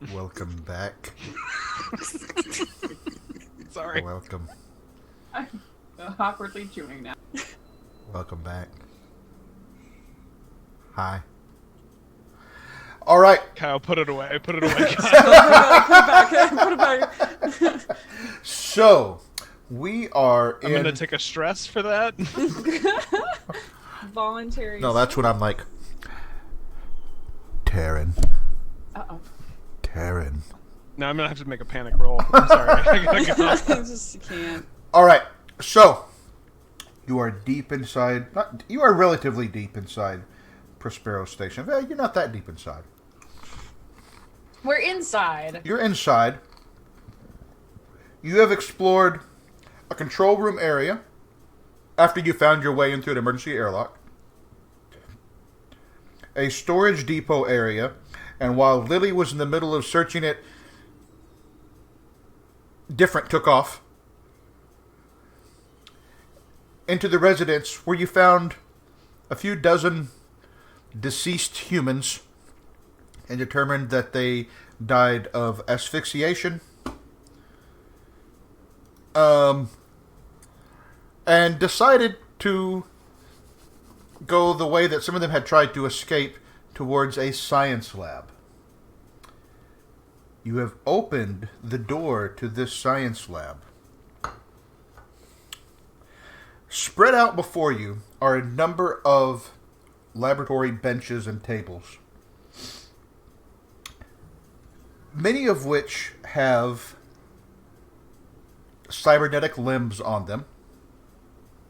Welcome back. Sorry. Welcome. I'm awkwardly chewing now. Welcome back. Hi. All right. Kyle, put it away. Put it away, Kyle. Put it back. So, we are I'm going to take a stress for that. Voluntary. No, that's when I'm like... Taryn. Uh-oh. Taryn. Now I'm going to have to make a panic roll. I'm sorry. I gotta go. I just can't. All right. So, you are deep inside... you are relatively deep inside Prospero Station. Well, you're not that deep inside. We're inside. You're inside. You have explored a control room area after you found your way into an emergency airlock, a storage depot area, and while Lily was in the middle of searching it, different took off into the residence where you found a few dozen deceased humans and determined that they died of asphyxiation. And decided to go the way that some of them had tried to escape towards a science lab. You have opened the door to this science lab. Spread out before you are a number of laboratory benches and tables, many of which have cybernetic limbs on them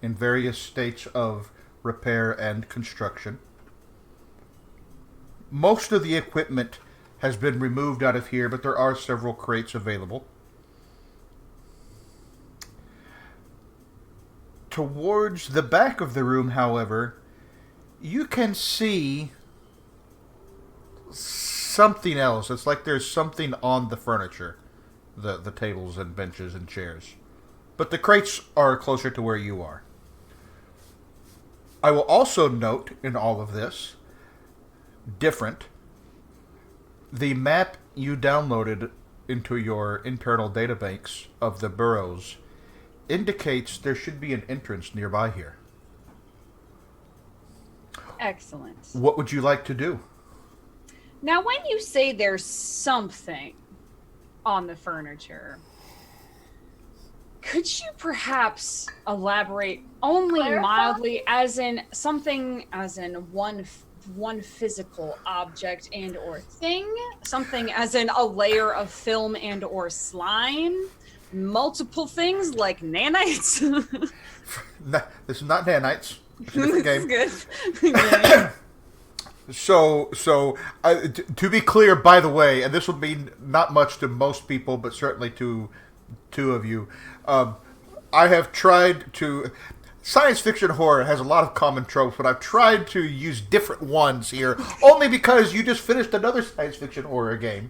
in various states of repair and construction. Most of the equipment has been removed out of here, but there are several crates available. Towards the back of the room, however, you can see something else. It's like there's something on the furniture, the tables and benches and chairs. But the crates are closer to where you are. I will also note in all of this, different, the map you downloaded into your internal databanks of the boroughs indicates there should be an entrance nearby here. Excellent. What would you like to do? Now, when you say there's something on the furniture, could you perhaps elaborate only mildly, as in something, as in one physical object and or thing, something as in a layer of film and or slime, multiple things like nanites? This is not nanites. It's a different game. This is good. Yeah. So, to be clear, by the way, and this will mean not much to most people, but certainly to two of you, I have tried to... Science fiction horror has a lot of common tropes, but I've tried to use different ones here, only because you just finished another science fiction horror game.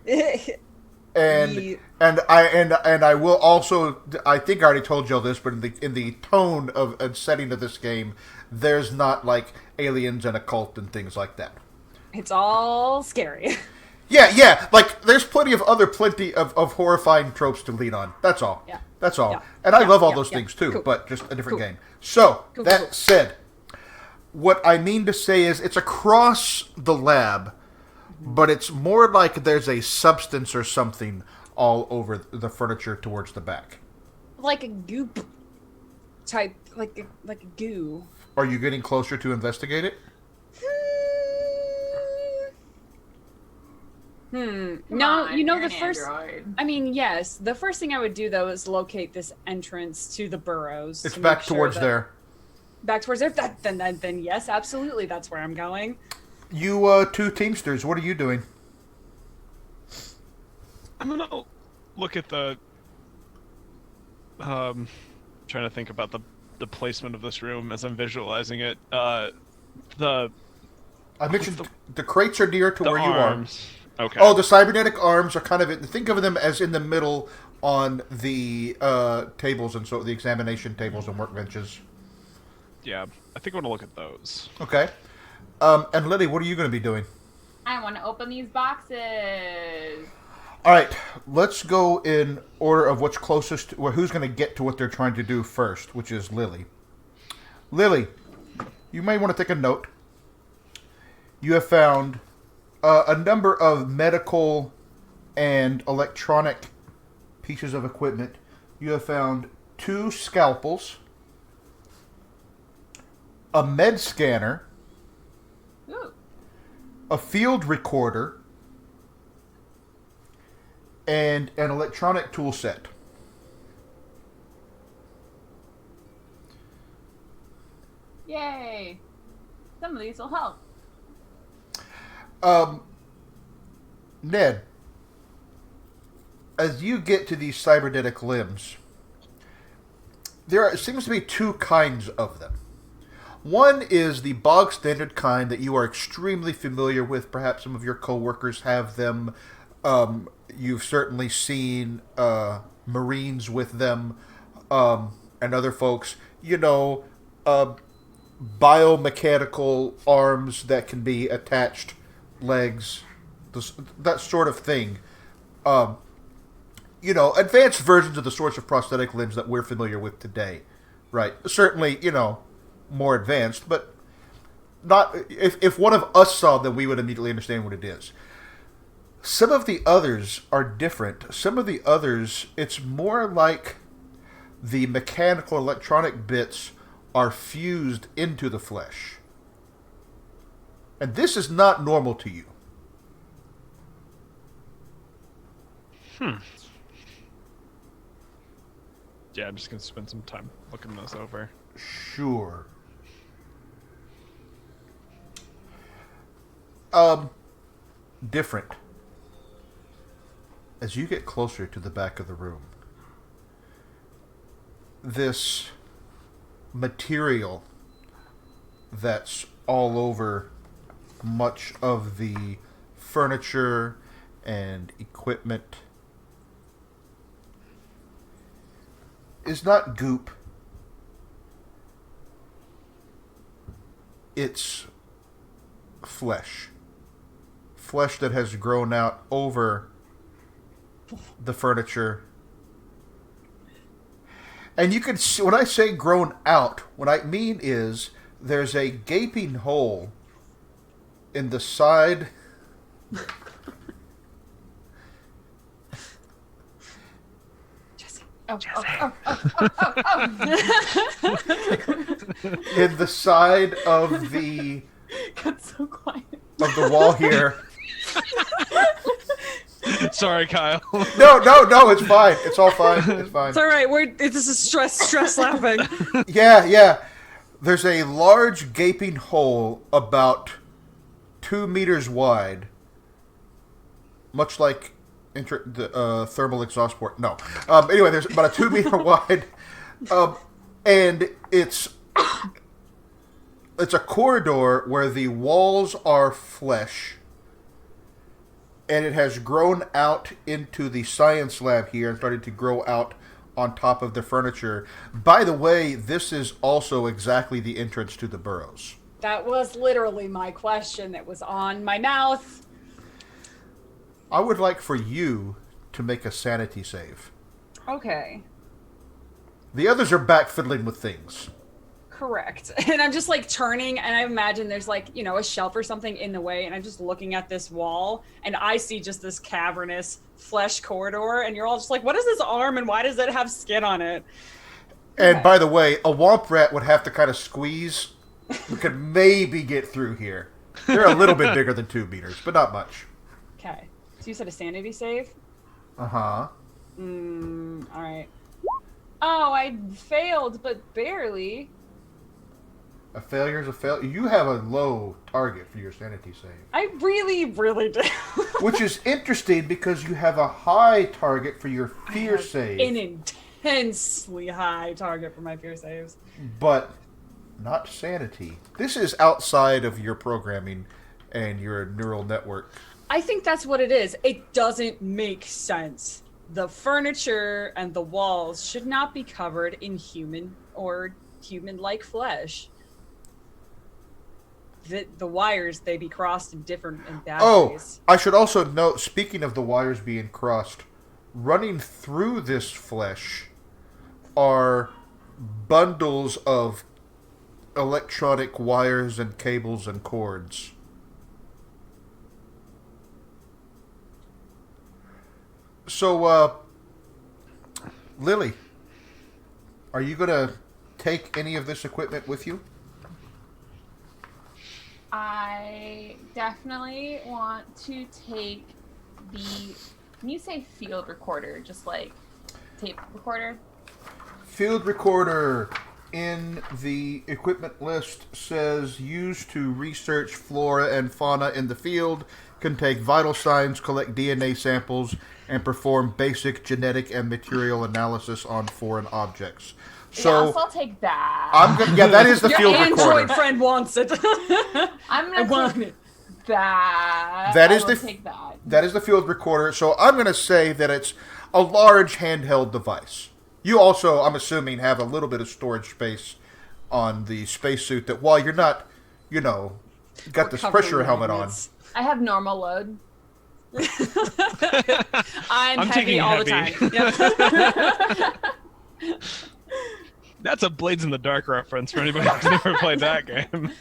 And I will also, I think I already told you all this, but in the tone of and setting of this game, there's not like aliens and a cult and things like that. It's all scary. Yeah, like there's plenty of horrifying tropes to lean on. That's all. Yeah. That's all. Yeah. And I love all Yeah. those things too, Cool. but just a different Cool. game. So, Cool. that said, what I mean to say is it's across the lab, but it's more like there's a substance or something all over the furniture towards the back. Like a goop type, like a goo. Are you getting closer to investigate it? No, on, you know you're the an first. android. I mean, yes. The first thing I would do though is locate this entrance to the burrows. It's to back make sure towards that- there. Back towards there. Then yes, absolutely. That's where I'm going. You two Teamsters, what are you doing? I'm going to look at the... trying to think about the placement of this room as I'm visualizing it. I mentioned the crates are near to where you are. arms. Okay. Oh, the cybernetic arms are kind of... Think of them as in the middle on the tables and so the examination tables and workbenches. Yeah, I think I want to look at those. Okay. And Lily, what are you going to be doing? I want to open these boxes. All right, let's go in order of what's closest, or who's going to get to what they're trying to do first, which is Lily. Lily, you may want to take a note. You have found a number of medical and electronic pieces of equipment. You have found 2 scalpels, a med scanner, Ooh. a field recorder, and an electronic tool set. Yay! Some of these will help. Ned, as you get to these cybernetic limbs, seems to be 2 kinds of them. One is the bog standard kind that you are extremely familiar with. Perhaps some of your coworkers have them. You've certainly seen Marines with them, and other folks. Biomechanical arms that can be attached, legs, that sort of thing. Advanced versions of the sorts of prosthetic limbs that we're familiar with today. Right. Certainly, more advanced, but not. If one of us saw them, we would immediately understand what it is. Some of the others are different. Some of the others, it's more like the mechanical electronic bits are fused into the flesh. And this is not normal to you. Yeah, I'm just gonna spend some time looking those over. Sure. Different. As you get closer to the back of the room, this material that's all over much of the furniture and equipment is not goop. It's flesh. Flesh that has grown out over the furniture. And you can see, when I say grown out, what I mean is there's a gaping hole in the side. In the side of the Got so quiet. of the wall here. Sorry, Kyle. No, it's fine. It's all fine. It's fine. It's all right. This is stress laughing. Yeah. There's a large gaping hole about 2 meters wide, much like the thermal exhaust port. No. Anyway, there's about a 2 meter wide, and it's a corridor where the walls are flesh, and it has grown out into the science lab here and started to grow out on top of the furniture. By the way, this is also exactly the entrance to the burrows. That was literally my question that was on my mouth. I would like for you to make a sanity save. Okay. The others are back fiddling with things. Correct. And I'm just like turning, and I imagine there's like, a shelf or something in the way, and I'm just looking at this wall, and I see just this cavernous flesh corridor, and you're all just like, what is this arm, and why does it have skin on it? And Okay. by the way, a womp rat would have to kind of squeeze. We could maybe get through here. They're a little bit bigger than 2 meters, but not much. Okay. So you said a sanity save? Uh-huh. All right. Oh, I failed, but barely. A failure is a failure. You have a low target for your sanity save. I really, really do. Which is interesting because you have a high target for your fear save. An intensely high target for my fear saves. But not sanity. This is outside of your programming and your neural network. I think that's what it is. It doesn't make sense. The furniture and the walls should not be covered in human or human-like flesh. the wires, they be crossed in different and bad Oh, ways. I should also note, speaking of the wires being crossed, running through this flesh are bundles of electronic wires and cables and cords. So, Lily, are you going to take any of this equipment with you? I definitely want to take the. Can you say field recorder? Just like tape recorder? Field recorder in the equipment list says used to research flora and fauna in the field, can take vital signs, collect DNA samples, and perform basic genetic and material analysis on foreign objects. So yeah, I'll take that. I'm gonna, yeah, that is the Your field Android recorder. friend wants it. I'm I gonna want take it. that. That I is will the- take that. That is the field recorder. So I'm gonna say that it's a large handheld device. You also, I'm assuming, have a little bit of storage space on the spacesuit that while you're not, got this Recovery pressure helmet on. magnets. I have normal load. I'm heavy taking all heavy. the time. Yep. That's a Blades in the Dark reference for anybody who's never played that game.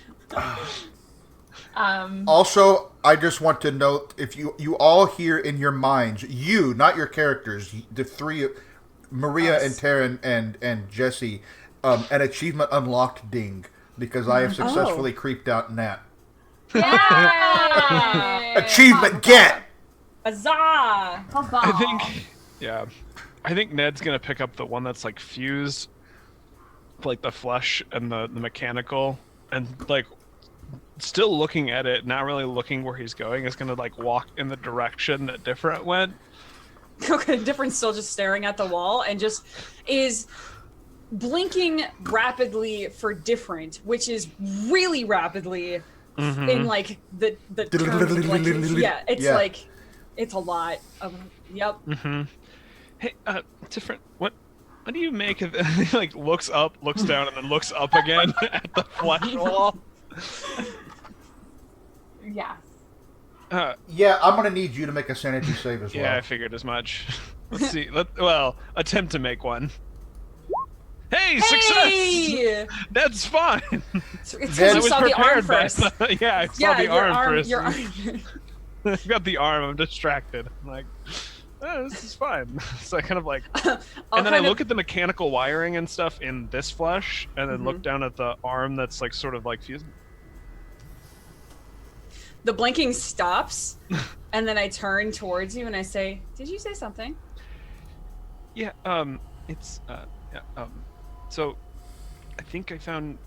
Also, I just want to note, if you all hear in your minds, you, not your characters, the three, Maria Us. and Taryn and Jesse, an achievement unlocked ding, because I have successfully creeped out Nat. Yay! Achievement get! Huzzah! I think Ned's gonna pick up the one that's like fused, like the flesh and the mechanical, and like still looking at it, not really looking where he's going, is gonna like walk in the direction that Different went. Okay, Different still just staring at the wall and just is blinking rapidly for Different, which is really rapidly in like the terms of like, yeah, it's Yeah. like it's a lot of yep. Hey, Different, what do you make of it? He like looks up, looks down, and then looks up again at the flesh wall. Yeah. Yeah, I'm gonna need you to make a sanity save as well. Yeah, I figured as much. Let's see. Attempt to make one. Hey, success! Hey! That's fine. It's Then- because you saw the arm but- first. yeah, I saw Yeah, the your arm arm, first. your arm. I've got the arm. I'm distracted. I'm like, this is fine. So I kind of like, and then I look at the mechanical wiring and stuff in this flesh, and then look down at the arm that's like sort of like fused. The blinking stops, and then I turn towards you and I say, "Did you say something?" Yeah. It's yeah. So, I think I found.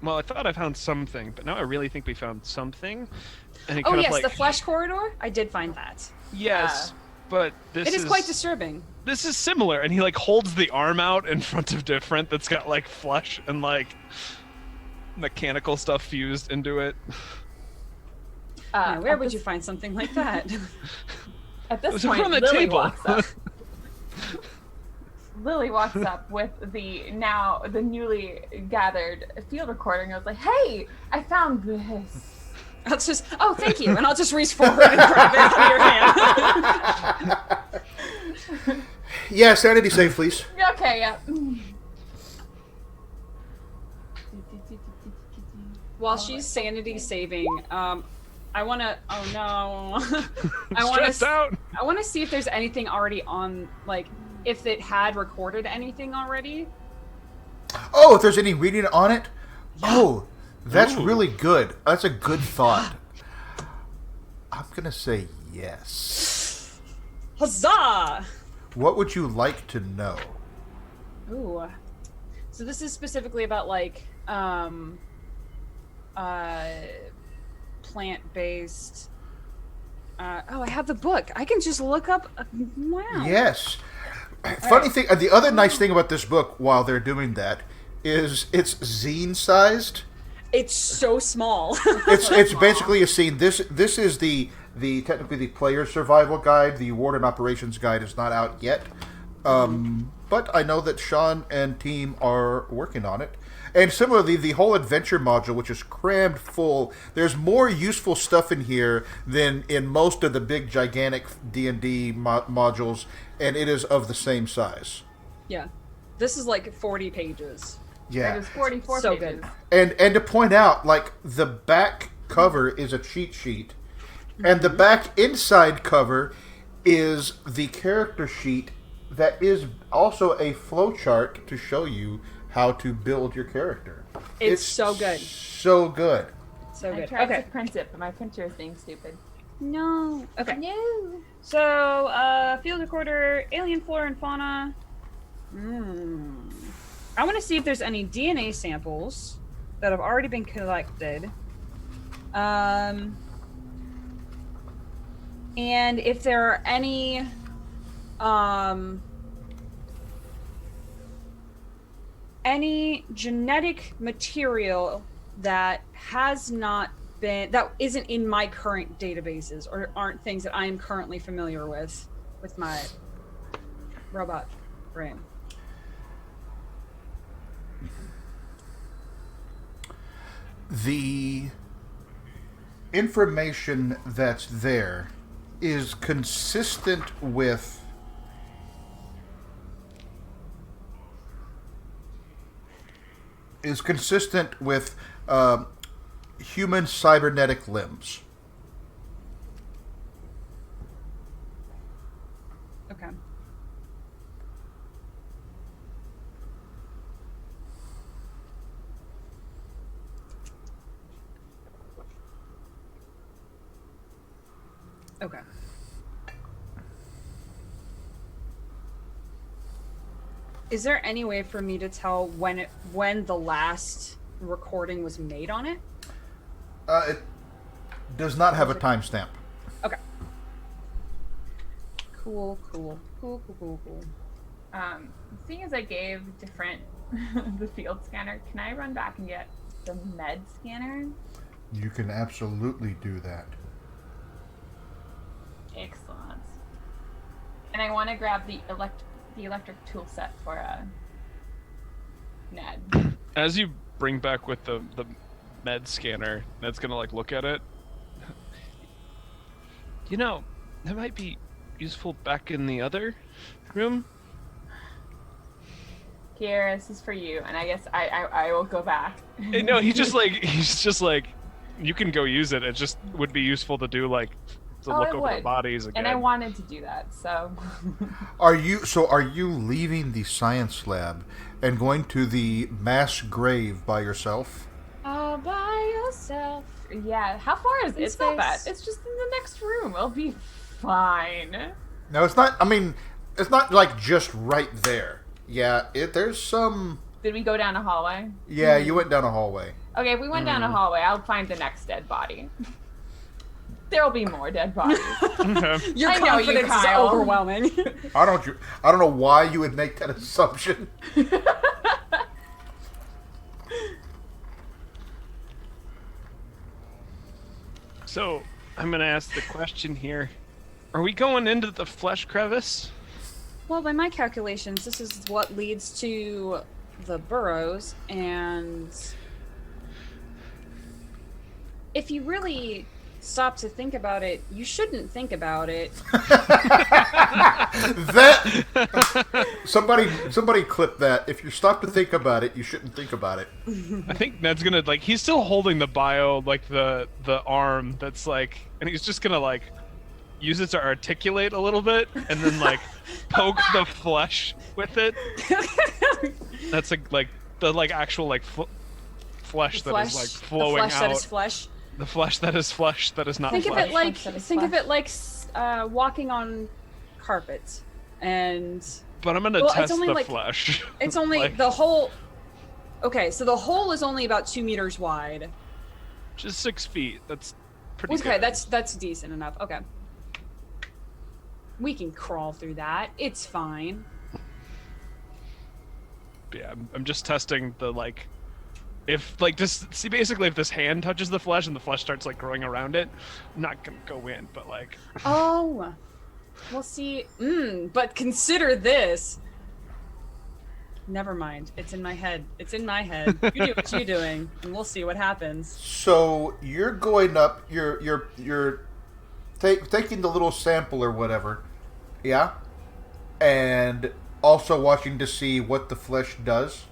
Well, I thought I found something, but now I really think we found something. And it Oh kind of yes, like, the flesh corridor. I did find that. Yes, but this It is quite disturbing. This is similar, and he like holds the arm out in front of Different that's got like flesh and like mechanical stuff fused into it. Yeah, where At would this- you find something like that? At this was over point, on the Lily table. walks up. Lily walks up with the newly gathered field recording. I was like, "Hey, I found this." I'll just, oh, thank you, and I'll just reach forward and grab it from your hand. Yeah, sanity save, please. Okay, yeah. While she's sanity saving, I want to. Oh no, I want Stressed out. I want to see if there's anything already on, like, if it had recorded anything already. Oh, if there's any reading on it? Oh, that's really good. That's a good thought. I'm going to say yes. Huzzah! What would you like to know? Ooh. So this is specifically about like plant-based. Oh, I have the book. I can just look up. Wow. Yes. Funny thing, the other nice thing about this book while they're doing that is it's zine-sized. It's so small. It's basically a scene. This is the technically the player survival guide. The warden operations guide is not out yet, but I know that Sean and team are working on it. And similarly, the whole adventure module, which is crammed full, there's more useful stuff in here than in most of the big, gigantic D&D modules, and it is of the same size. Yeah. This is like 40 pages. Yeah. It was 44 So pages. good. And to point out, like, the back cover is a cheat sheet, and the back inside cover is the character sheet that is also a flowchart to show you how to build your character. It's so good. So good. So I good. tried Okay. to print it, but my printer is being stupid. No. Okay. No. So, field recorder, alien flora and fauna. I want to see if there's any DNA samples that have already been collected. And if there are any genetic material that that isn't in my current databases or aren't things that I am currently familiar with my robot brain. The information that's there is consistent with human cybernetic limbs. Okay. Okay. Is there any way for me to tell when the last recording was made on it? It does not have a timestamp. Okay. Cool. Seeing as I gave different the field scanner, can I run back and get the med scanner? You can absolutely do that. Excellent. And I want to grab the electric tool set for Ned. As you bring back with the med scanner, Ned's gonna like look at it. You know, that might be useful back in the other room. Here, this is for you, and I guess I will go back. No, he's just like, you can go use it. It just would be useful to do like to look I over would. the bodies again. And I wanted to do that, so. Are you leaving the science lab and going to the mass grave by yourself? All by yourself. Yeah, how far is it? It's not bad. space. It's just in the next room. It'll be fine. No, it's not. I mean, it's not like just right there. Yeah, there's some. Did we go down a hallway? Yeah, you went down a hallway. Okay, if we went down a hallway, I'll find the next dead body. There'll be more dead bodies. Okay. Your I know you, confidence is Kyle. overwhelming. I don't know why you would make that assumption. So I'm gonna ask the question here: are we going into the flesh crevice? Well, by my calculations, this is what leads to the burrows, and if you really stop to think about it, you shouldn't think about it. That somebody clip that. If you stop to think about it, you shouldn't think about it. I think Ned's gonna like he's still holding the bio like the arm that's like, and he's just gonna like use it to articulate a little bit and then like poke the flesh with it. That's like the like actual like flesh that is like flowing the flesh out. that is flesh. The flesh that is flesh that is not Think flesh. of it like Flesh that is think of flesh. it like walking on carpets, and But I'm gonna Well, it's test only the like- flesh. it's only Like, the hole. Okay, so the hole is only about 2 meters wide. just 6 feet. That's pretty Okay, good. that's decent enough. Okay, we can crawl through that. It's fine. Yeah, I'm just testing the like, if like just see basically if this hand touches the flesh and the flesh starts like growing around it, I'm not gonna go in, but like Oh, we'll see. But consider this. Never mind. It's in my head. It's in my head. You do what you're doing, and we'll see what happens. So you're going up. You're taking the little sample or whatever, yeah, and also watching to see what the flesh does.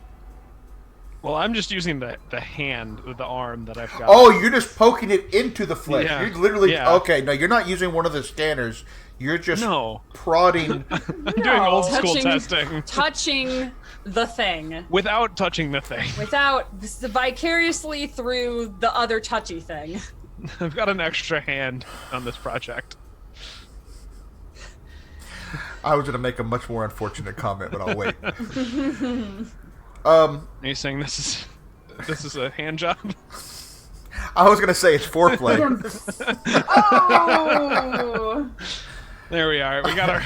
Well, I'm just using the hand, the arm that I've got. Oh, you're just poking it into the flesh. Yeah. You're literally Yeah. okay. No, you're not using one of the scanners. You're just prodding. I'm doing old school testing Touching the thing. without touching the thing. Without vicariously through the other touchy thing. I've got an extra hand on this project. I was going to make a much more unfortunate comment, but I'll wait. Are you saying this is a hand job? I was going to say it's foreplay. Oh! There we are. We got our.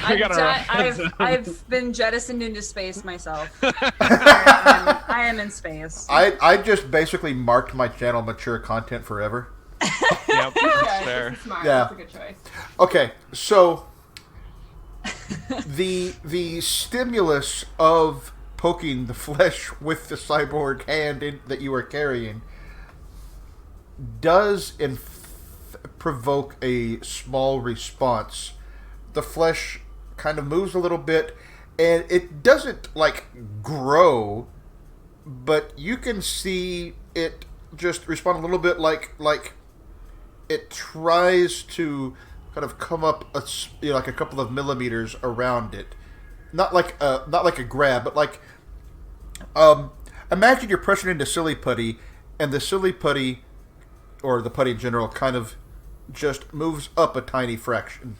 I've been jettisoned into space myself. I am in space. I just basically marked my channel mature content forever. Yep, that's fair. This is smart. Yeah. That's a good choice. Okay, so the stimulus of poking the flesh with the cyborg hand that you are carrying does provoke a small response. The flesh kind of moves a little bit, and it doesn't like grow, but you can see it just respond a little bit like it tries to kind of come up like a couple of millimeters around it, not like a grab, but like imagine you're pressing into silly putty, and the silly putty, or the putty in general, kind of just moves up a tiny fraction.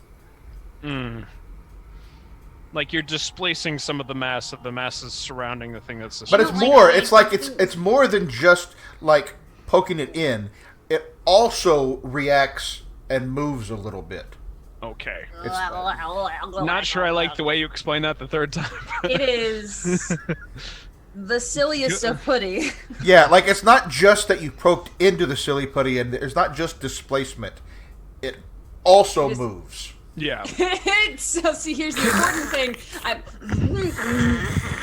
Like you're displacing some of the masses surrounding the thing that's. But it's more. It's like it's more than just like poking it in. It also reacts and moves a little bit. Okay. Not sure I like the way you explained that the third time. It is the silliest of putty. Yeah, like it's not just that you poked into the silly putty, and there's not just displacement. It also moves. Yeah. So see, here's the important thing.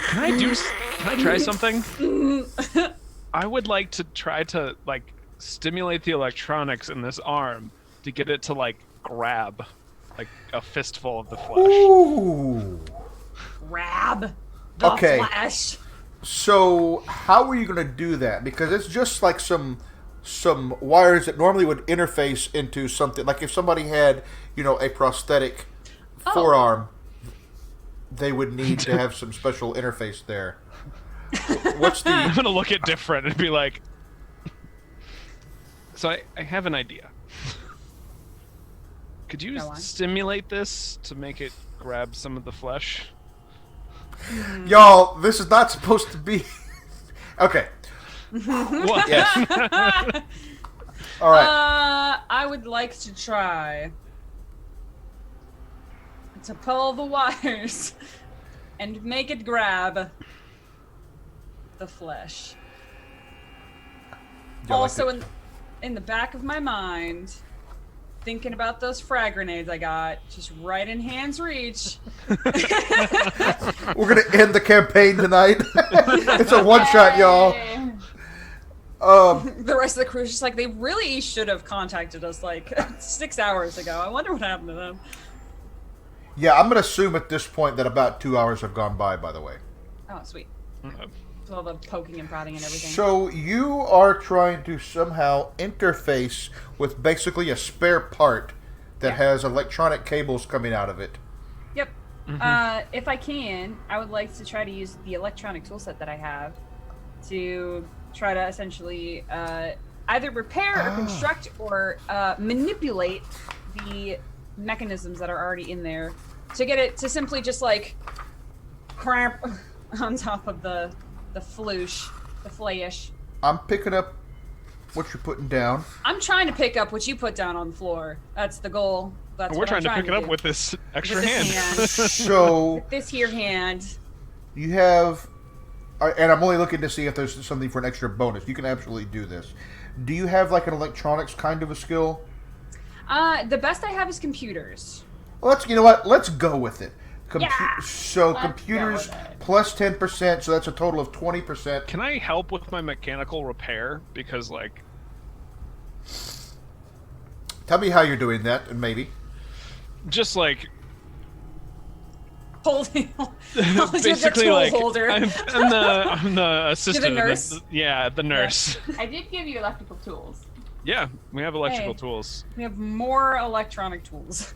Can I try something? I would like to try to like stimulate the electronics in this arm to get it to like grab like a fistful of the flesh. Ooh. Grab the flesh. So how are you going to do that? Because it's just like some wires that normally would interface into something. Like if somebody had, a prosthetic forearm, they would need to have some special interface there. What's the... I'm going to look at different and be like... So I have an idea. Could you stimulate this to make it grab some of the flesh? Y'all, this is not supposed to be... Okay. What? Yes. All right. I would like to try to pull the wires and make it grab the flesh. Also, in the back of my mind, thinking about those frag grenades I got, just right in hand's reach. We're gonna end the campaign tonight. It's a one-shot, y'all. The rest of the crew is just like, they really should have contacted us like 6 hours ago. I wonder what happened to them. Yeah, I'm gonna assume at this point that about 2 hours have gone by. By the way. Oh, sweet. So all the poking and prodding and everything. So you are trying to somehow interface with basically a spare part that has electronic cables coming out of it. Yep. If I can, I would like to try to use the electronic toolset that I have to try to essentially either repair or construct or manipulate the mechanisms that are already in there to get it to simply just like cramp on top of the floosh, the flayish. I'm picking up what you're putting down. I'm trying to pick up what you put down on the floor. That's the goal. That's We're what trying I'm to pick it up do. with this extra With hand. this hand. So With this here hand. you have, and I'm only looking to see if there's something for an extra bonus. You can absolutely do this. Do you have like an electronics kind of a skill? The best I have is computers. Well, you know what? Let's go with it. So Let's computers go with it. plus 10%, so that's a total of 20%. Can I help with my mechanical repair? Because like, Tell me how you're doing that, and maybe. just like Holding. basically tool like holder. I'm the assistant. nurse? The nurse. I did give you electrical tools. Yeah, we have electrical Hey. tools. We have more electronic tools.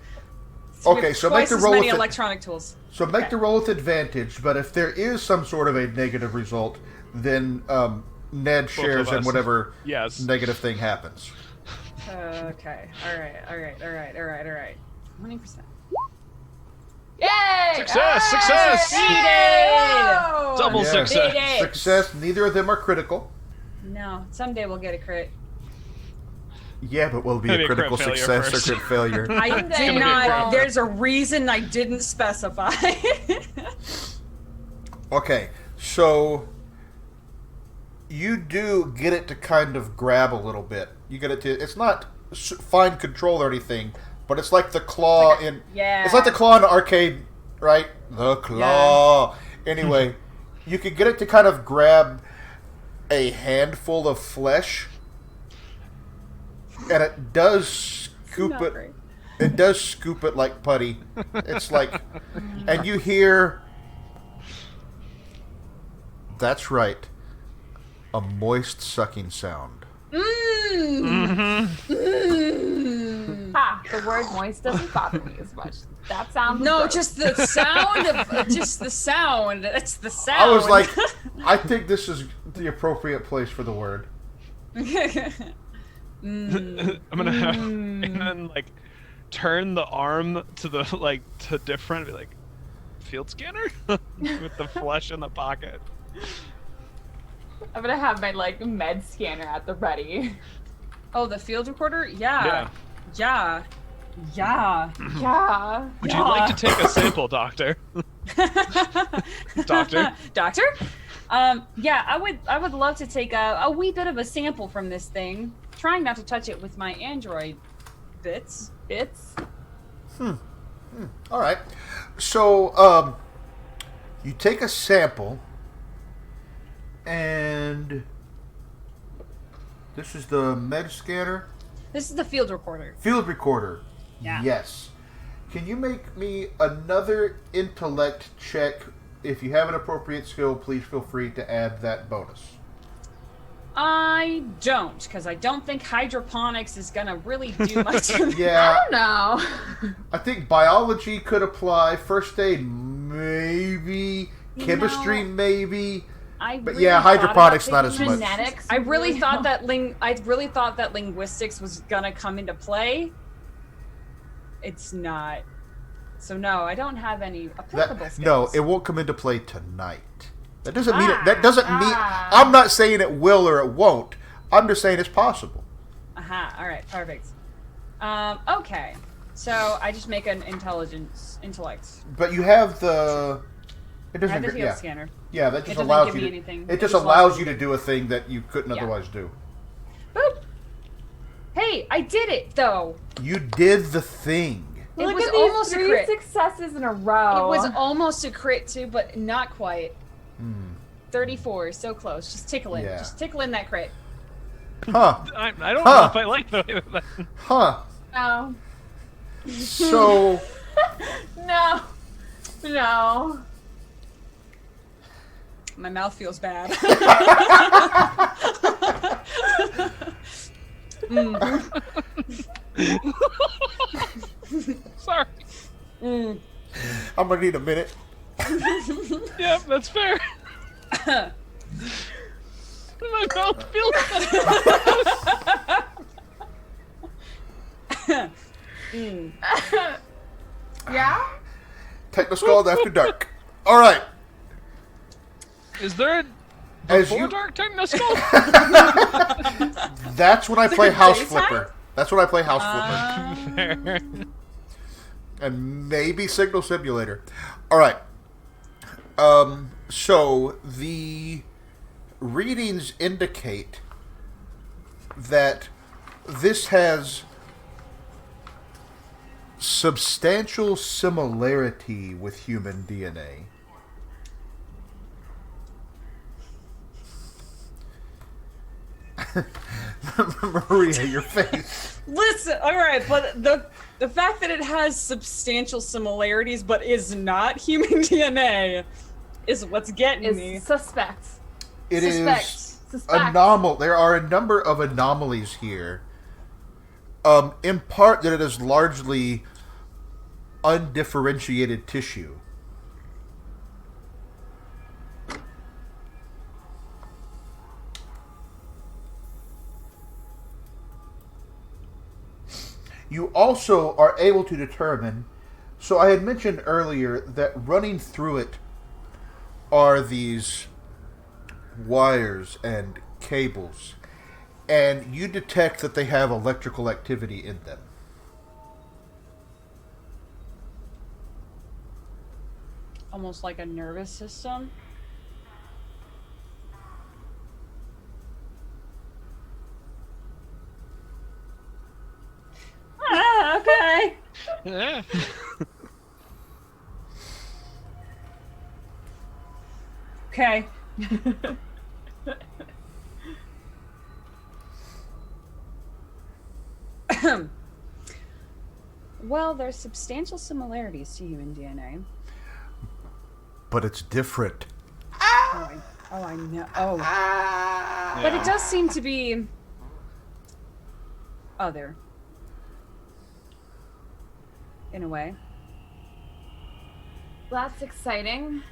Okay, We have so make twice the as roll many with it. electronic tools. So make Okay. the roll with advantage, but if there is some sort of a negative result, then Ned shares of in us. whatever Yes. negative thing happens. Okay. All right. 20%. Yay! Success, Hey! success! Succeeded! Double Yeah. success. Big A. Success, neither of them are critical. No, someday we'll get a crit. Yeah, but will it be Maybe a a crit critical failure success first. or crit failure? I Someday did we not. will. There's a reason I didn't specify. Okay, so you do get it to kind of grab a little bit. You get it to. It's not fine control or anything, but it's like the claw in. Yeah. It's like the claw in the arcade, right? The claw. Anyway, you can get it to kind of grab a handful of flesh, and it does scoop Not it. great. It does scoop it like putty. It's like, and you hear. That's right. A moist sucking sound. Ha! The word moist doesn't bother me as much. That sounds No, gross. just the sound of just the sound. It's the sound. I was like, I think this is the appropriate place for the word. I'm gonna have, and then like turn the arm to the to different, be like, field scanner with the flesh in the pocket. I'm gonna have my med scanner at the ready. Oh, the field recorder? Yeah. Yeah. Yeah. Would you like to take a sample, Doctor? Doctor? Doctor? Yeah, I would love to take a wee bit of a sample from this thing. Trying not to touch it with my Android bits. All right. So, you take a sample, and this is the med scanner. This is the field recorder. Field recorder. Yeah. Yes. Can you make me another intellect check? If you have an appropriate skill, please feel free to add that bonus. I don't, because I don't think hydroponics is gonna really do much. For me. Yeah, I don't know. I think biology could apply. First aid, maybe. You Chemistry, know, maybe. I But really yeah, thought hydroponics about not as taking much. Genetics. I really really thought that linguistics was gonna come into play. It's not. So no, I don't have any applicable skills. No, it won't come into play tonight. That doesn't mean it. Ah, That doesn't mean. I'm not saying it will or it won't. I'm just saying it's possible. Aha. All right. Perfect. Okay. So I just make an intellect. But you have the. It I doesn't. have the field Yeah, scanner. yeah. That It just doesn't allows give you. me To, anything. it It just just allows allows you to do a thing that you couldn't Yeah. otherwise do. Boop. Hey, I did it though. You did the thing. It Look was at these almost a 3 crit. successes in a row. It was almost a crit too, but not quite. Hmm. 34, so close. Just tickle in. Yeah. Just tickle in that crit. Huh. I don't Huh. know if I like the way that. Huh. No. So. No. No. My mouth feels bad. Sorry. Mm. I'm gonna need a minute. Yeah, that's fair. My mouth feels better. Yeah? Technoskull after dark. All right. Is there a As before you. dark Technoskull? That's when I play it House daytime? Flipper. That's when I play House Flipper. Fair. And maybe Signal Simulator. All right. So the readings indicate that this has substantial similarity with human DNA. Maria, your face. Listen, all right, but the fact that it has substantial similarities but is not human DNA is what's getting me. Suspect. It Suspect. is Suspect. There are a number of anomalies here. In part that it is largely undifferentiated tissue. You also are able to determine, so I had mentioned earlier that running through it are these wires and cables, and you detect that they have electrical activity in them. Almost like a nervous system. Ah, okay. Yeah. Okay. Well, there's substantial similarities to human DNA. But it's different. I know. Oh. But it does seem to be other. In a way. That's exciting.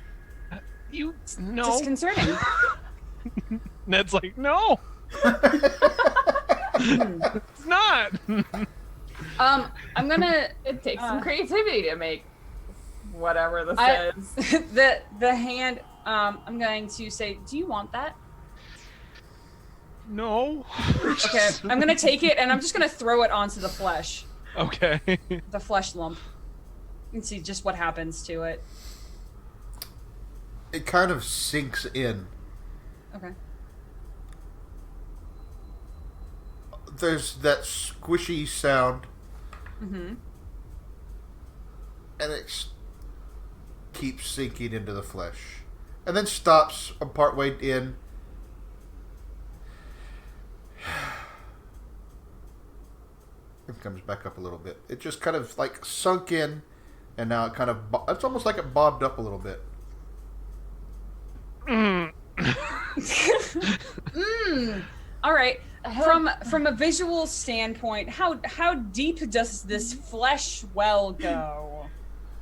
You no. Disconcerting. Ned's like, no. It's not. I'm gonna It takes some creativity to make whatever this is. the hand. I'm going to say, do you want that? No. Okay. I'm gonna take it and I'm just gonna throw it onto the flesh. Okay. The flesh lump. And see just what happens to it. It kind of sinks in. Okay. There's that squishy sound. Mm-hmm. And it keeps sinking into the flesh. And then stops partway in. It comes back up a little bit. It just kind of like sunk in, and now it kind of, it's almost like it bobbed up a little bit. All right. From a visual standpoint, how deep does this flesh well go?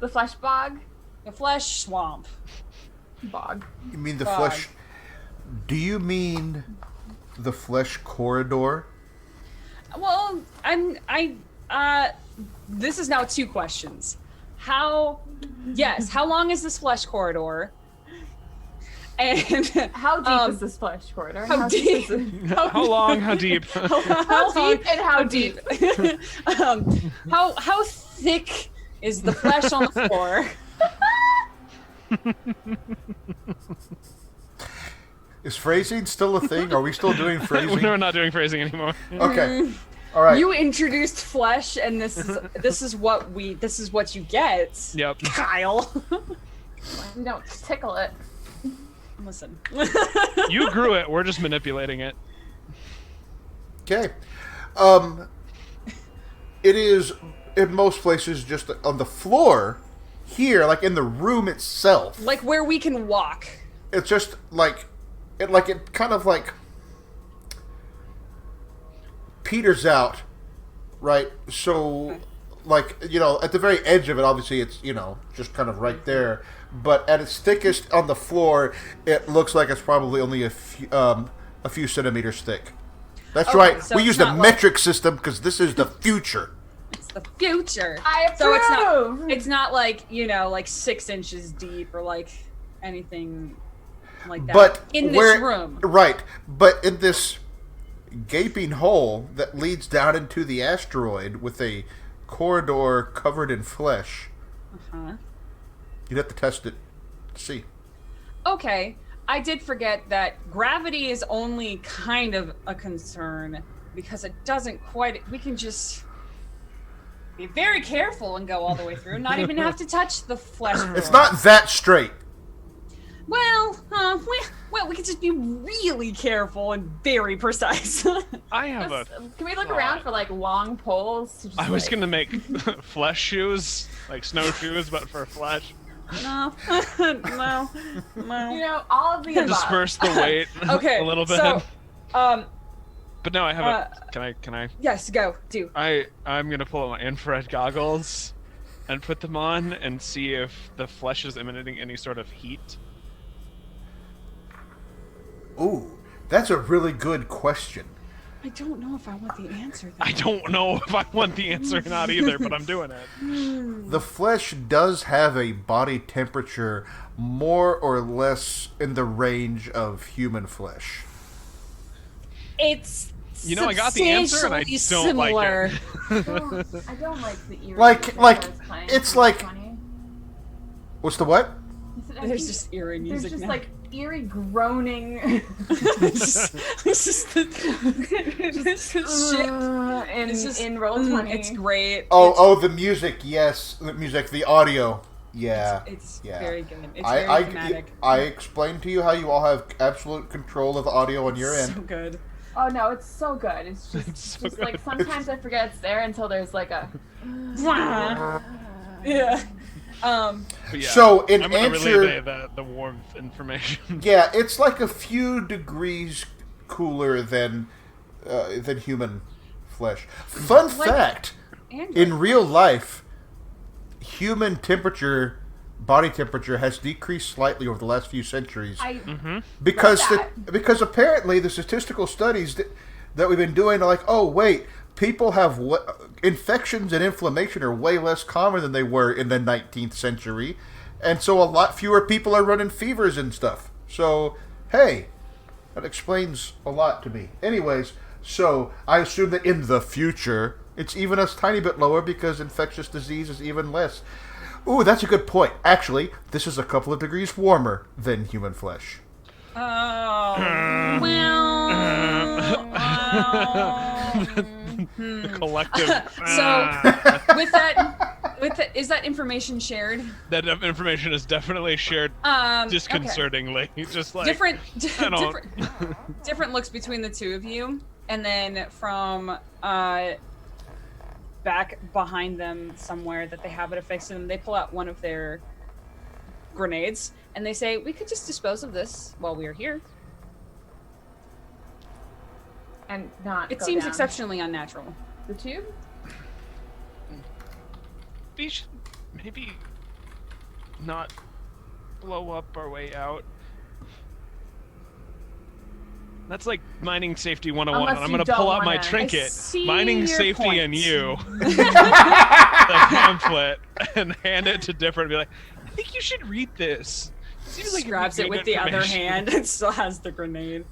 The flesh bog? The flesh swamp. Bog. You mean the Bog. flesh? Do you mean the flesh corridor? Well, this is now two questions. How long is this flesh corridor? And How deep is this flesh corridor? how deep? is it? How long? How deep? How deep and how deep? How thick is the flesh on the floor? Is phrasing still a thing? Are we still doing phrasing? We're not doing phrasing anymore. Okay. All right. You introduced flesh, and this is what you get. Yep. Kyle. We don't tickle it. Listen. You grew it. We're just manipulating it. Okay. It is in most places just on the floor. Here, like in the room itself, Like where we can walk. it's just like it kind of like peters out, right? So, like, you know, at the very edge of it, obviously, it's, you know, just kind of right there. But at its thickest on the floor, it looks like it's probably only a few centimeters thick. That's Okay, right. so We it's use the not like- metric system because this is the future. It's the future. I approve. So it's not like, you know, like 6 inches deep or like anything like that. But in where, this room. right? But in this gaping hole that leads down into the asteroid with a corridor covered in flesh, Huh? you'd have to test it to see. Okay, I did forget that gravity is only kind of a concern because it doesn't quite. We can just. be very careful and go all the way through, not even have to touch the flesh. It's not that straight. Well, we could just be really careful and very precise. I have a. Can we look around for like long poles? To just, I was like... gonna make flesh shoes, like snowshoes, but for flesh. No, no. You know, all of the above. Disperse the weight Okay, a little bit. so, But no, I have a. Can I? Yes, go. Do. I'm gonna pull out my infrared goggles, and put them on and see if the flesh is emanating any sort of heat. Ooh, that's a really good question. I don't know if I want the answer. Though. I don't know if I want the answer or not either, but I'm doing it. The flesh does have a body temperature more or less in the range of human flesh. It's I got the answer and I don't similar. like I don't like the eerie. Like, it's like- 2020. What's the what? There's just eerie music There's just now. like eerie groaning. It's just shit. In roll 20. It's great. The music, yes. The music, the audio. Yeah. It's yeah. very good. It's very dramatic. I explained to you how you all have absolute control of the audio on your end. So good. Oh no, it's so good. It's just, It's so like good. sometimes I forget it's there until there's like a. Yeah. But yeah, So, in I'm gonna answer- relay the warmth information. Yeah, it's like a few degrees cooler than human flesh. Fun fact: in real life, human temperature, body temperature, has decreased slightly over the last few centuries because because apparently the statistical studies that we've been doing are like, oh wait, people have infections and inflammation are way less common than they were in the 19th century, and so a lot fewer people are running fevers and stuff. So hey, that explains a lot to me. Anyways, so I assume that in the future it's even a tiny bit lower because infectious disease is even less. Ooh, that's a good point. Actually, this is a couple of degrees warmer than human flesh. Oh. The collective. Is that information shared? That information is definitely shared disconcertingly. Okay. Just like different looks between the two of you, and then from back behind them somewhere that they have it affixed to them, they pull out one of their grenades and they say, "We could just dispose of this while we are here." And not. It seems exceptionally unnatural. The tube? We should maybe not blow up our way out. That's like mining safety 101. Unless And I'm you going to don't pull out my wanna- trinket, see mining your safety point. and you, the pamphlet, and hand it to Different and be like, I think you should read this. It seems like Grabs it good with the other information." hand and still has the grenade.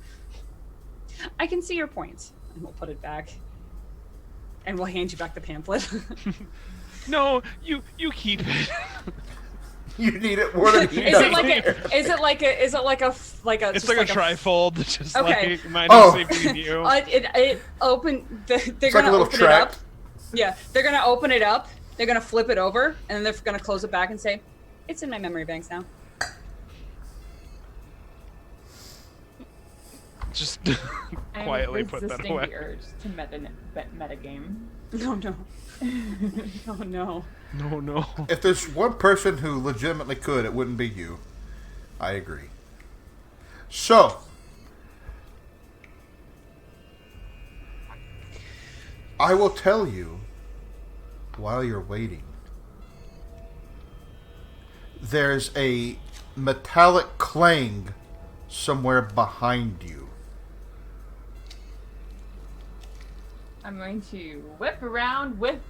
I can see your point, and we'll put it back. And we'll hand you back the pamphlet. No, you keep it. You need it more than he Is does. it like a It's like a trifold, just Okay. like mining Oh. safety and you. It open. They're It's like gonna a little open track. it up. Yeah, they're gonna open it up. They're gonna flip it over, and then they're gonna close it back and say, "It's in my memory banks now." Just I'm quietly put that resisting away. the urge to metagame. No, no, oh no. No, no. If there's one person who legitimately could, it wouldn't be you. I agree. So, I will tell you, while you're waiting, there's a metallic clang somewhere behind you. I'm going to whip around with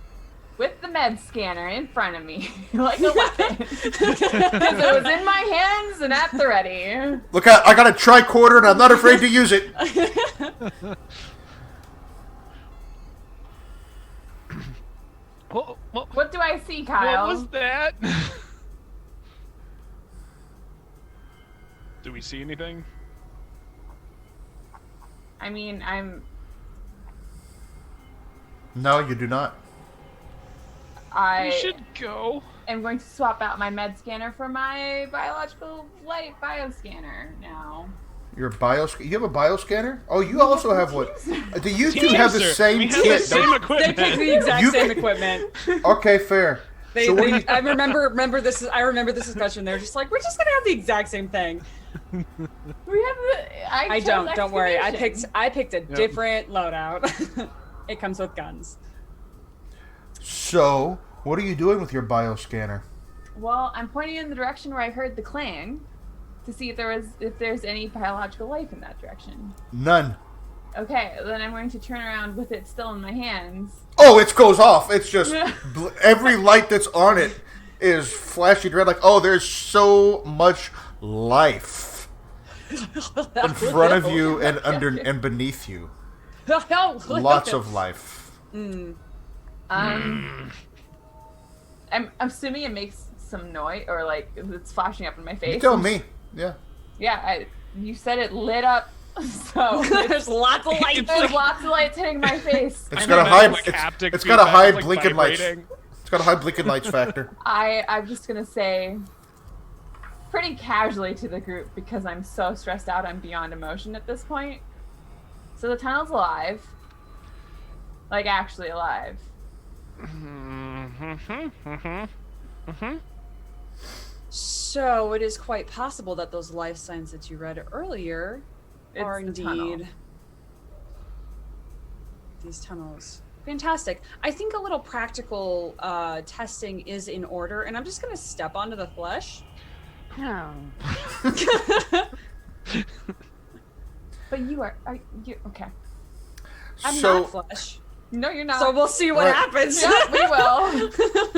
the med scanner in front of me like a weapon. Because it was in my hands and at the ready. Look out, I got a tricorder and I'm not afraid to use it. What do I see, Kyle? What was that? Do we see anything? I mean, I'm... No, you do not. We should go. am going to swap out my med scanner for my biological light bioscanner now. Your you have a bioscanner? Oh, you also have one. Do you two Team have the sir. same We have kit? the same They equipment. pick the exact You same can- equipment. Okay, fair. So what do you? I remember this. I remember this discussion. They're just like, we're just gonna have the exact same thing. We have the. I chose don't. Don't worry. excavation. I picked a different loadout. It comes with guns. So what are you doing with your bioscanner? Well, I'm pointing in the direction where I heard the clang to see if there's any biological life in that direction. None. Okay, then I'm going to turn around with it still in my hands. Oh, it goes off. It's just every light that's on it is flashing red. Like, oh, there's so much life in front of you and under and beneath you. Lots of life. I'm assuming it makes some noise, or like it's flashing up in my face. You tell me. Yeah. Yeah, you said it lit up, so There's lots of light. there's lots of lights hitting my face. It's I got a imagine, high. like, haptic It's got a feedback high of, like, blinking lights. vibrating. It's got a high blinking lights factor. I'm just gonna say pretty casually to the group, because I'm so stressed out, I'm beyond emotion at this point. So the tunnel's alive. Like, actually alive. So it is quite possible that those life signs that you read earlier are It's the tunnel. indeed these tunnels. Fantastic. I think a little practical testing is in order, and I'm just going to step onto the flesh. No. But you are you okay. I'm So not flesh. No, you're not. So we'll see what Right. happens. Yeah, we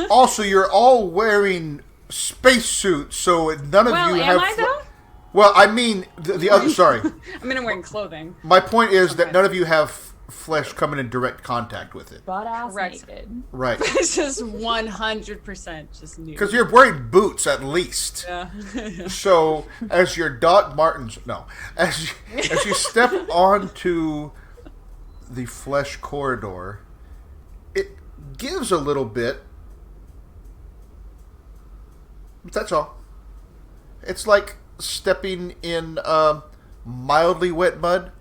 will. also, you're all wearing spacesuits, so none of Well, you am have. I though? Well, I mean the other. Sorry, I mean, I'm wearing clothing. my point is that Okay. none of you have flesh coming in direct contact with it. Butt ass Correct. naked. Right. This is 100% just new. Because you're wearing boots at least. Yeah. So as your Doc Martens, no, as you step onto the flesh corridor, it gives a little bit, but that's all. It's like stepping in mildly wet mud.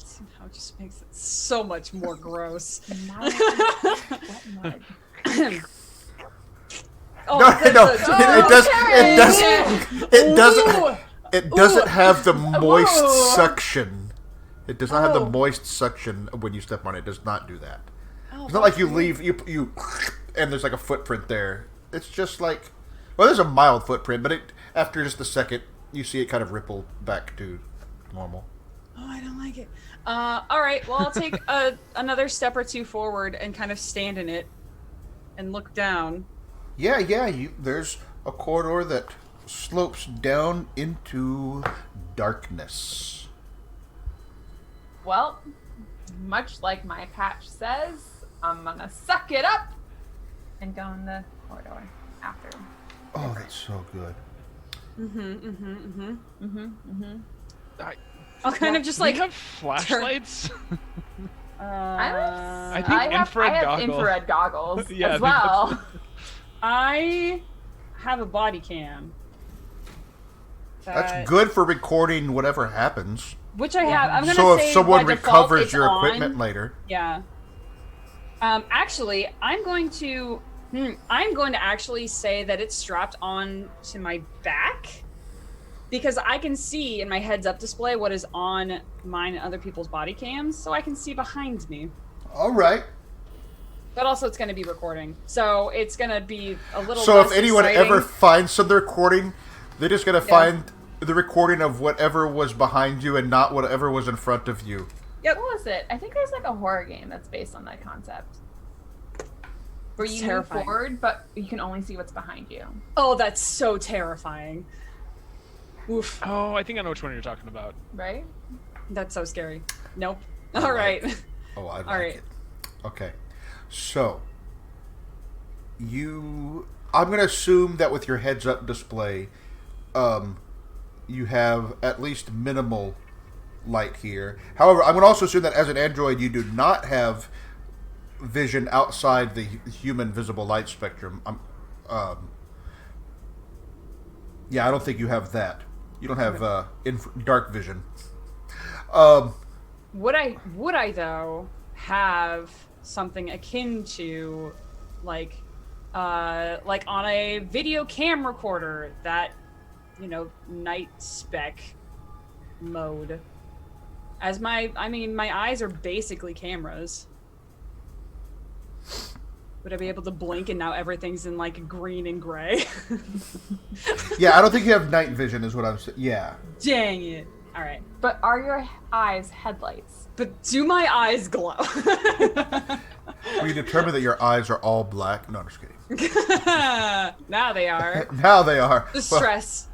Somehow it just makes it so much more gross. Wet mud. Oh, No, that's no, a- it does. It doesn't. It doesn't. Ooh. It doesn't Ooh. have the moist Ooh. suction. It does not have the Oh. moist suction when you step on it. It does not do that. Oh, It's not like you that's leave you and there's like a footprint there. It's just like, well, there's a mild footprint, but it after just a second you see it kind of ripple back to normal. Oh, I don't like it. All right. Well, I'll take another step or two forward and kind of stand in it and look down. Yeah. There's a corridor that slopes down into darkness. Well, much like my patch says, I'm gonna suck it up and go in the corridor after. Oh, that's so good. I'll kind of just We like. have flashlights. I think I infrared have goggles. infrared goggles Yeah, I as think that's- well. I have a body cam. That's good for recording whatever happens. Which I have. I'm gonna So say if someone by default, recovers it's your on. equipment later. Yeah. Actually, I'm going to actually say that it's strapped on to my back because I can see in my heads-up display what is on mine and other people's body cams, so I can see behind me. All right. But also, it's going to be recording, so it's going to be a little. So if less anyone exciting. ever finds some of the recording, they're just gonna find the recording of whatever was behind you and not whatever was in front of you. Yep. What was it? I think there's like a horror game that's based on that concept. Where It's you terrifying. move forward, but you can only see what's behind you. Oh, that's so terrifying. Oof. Oh, I think I know which one you're talking about. Right? That's so scary. Nope. I All like right. it. Oh, I like right. it. Okay. So I'm gonna assume that with your heads-up display, you have at least minimal light here. However, I'm gonna also assume that as an android, you do not have vision outside the human visible light spectrum. Yeah, I don't think you have that. You don't have dark vision. Would I though have something akin to like on a video cam recorder, that night spec mode? As my eyes are basically cameras. Would I be able to blink and now everything's in like green and gray? Yeah, I don't think you have night vision is what I'm saying. Yeah. Dang it. All right. But are your eyes headlights? But do my eyes glow? We determine that your eyes are all black. No, I'm just kidding. Now they are. Now they are. The stress.